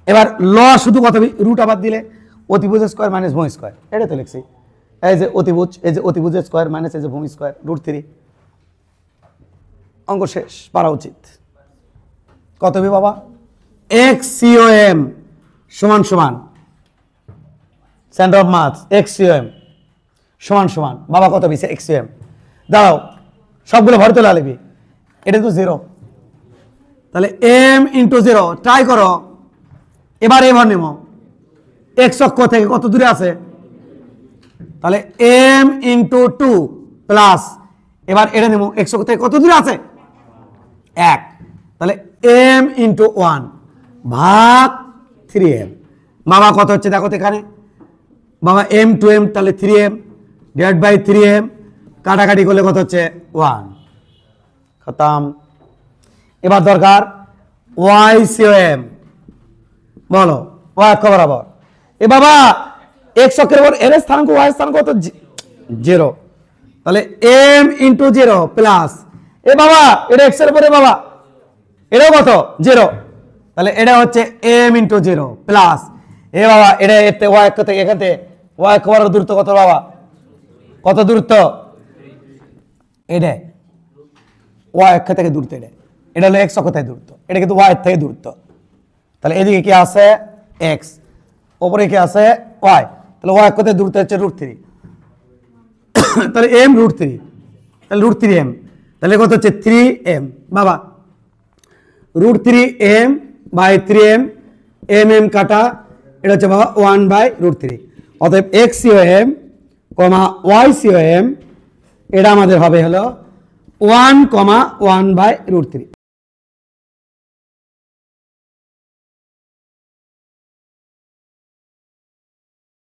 এবার ল শুধু কত হবে? রুট আবার দিলে অতিভুজ স্কোয়ার মাইনাস ভূমি স্কোয়ার, এটা তো লিখছি। এই যে অতিভুজ, এই যে অতিভুজের স্কোয়ার মাইনাস এই যে ভূমি স্কোয়ার, √3। অঙ্ক শেষ, পারা উচিত। কত হবে বাবা? XCOM সমান সমান সেন্টার অফ মাস, XCOM সমান সমান বাবা কত হবে? XCOM দাঁড়াও, সবগুলো ভর তোলা লিখবি, এটা তো 0, তাহলে m × 0 ট্রাই করো। এবার এ ভর নেব, x অক্ষ থেকে কত দূরে আছে? তাহলে m × 2 প্লাস, এবার এটা নেব, x অক্ষ থেকে কত দূরে আছে? 1। তাহলে m × 1 ভাগ 3m। বাবা কত হচ্ছে দেখো তো এখানে বাবা, m to m, তাহলে 3m ডিভাইড বাই 3m, কাটাকাটি করলে কত হচ্ছে? 1। খতম। এবার দরকার YCOM, বলো y অক্ষ বরাবর। এ বাবা, x অক্ষের উপর এর স্থানাঙ্ক y স্থানাঙ্ক কত? 0। তাহলে m × 0 প্লাস, এ বাবা এটা x এর উপরে, বাবা এটাও কত? 0। তাহলে এটা হচ্ছে m × 0 প্লাস, এ বাবা এটা y অক্ষ থেকে এখান থেকে y অক্ষ বরাবর দূরত্ব কত বাবা? কত দূরত্ব? এটা y অক্ষ থেকে দূরত্ব, এটা হলো x অক্ষ থেকে দূরত্ব, এটা কিন্তু y থেকে দূরত্ব। তাহলে এদিকে কি আছে? x, ওপরে কি আছে? y। তাহলে y অক্ষ থেকে দূরত্ব হচ্ছে √3। তাহলে m √3, তাহলে √3m, তাহলে কত হচ্ছে? 3m। বাবা √3m বাই 3m, mm কাটা, এটা হচ্ছে বাবা 1/√3। অতএব XCOM, YCOM এটা আমাদের হবে হলো 1, 1/√3।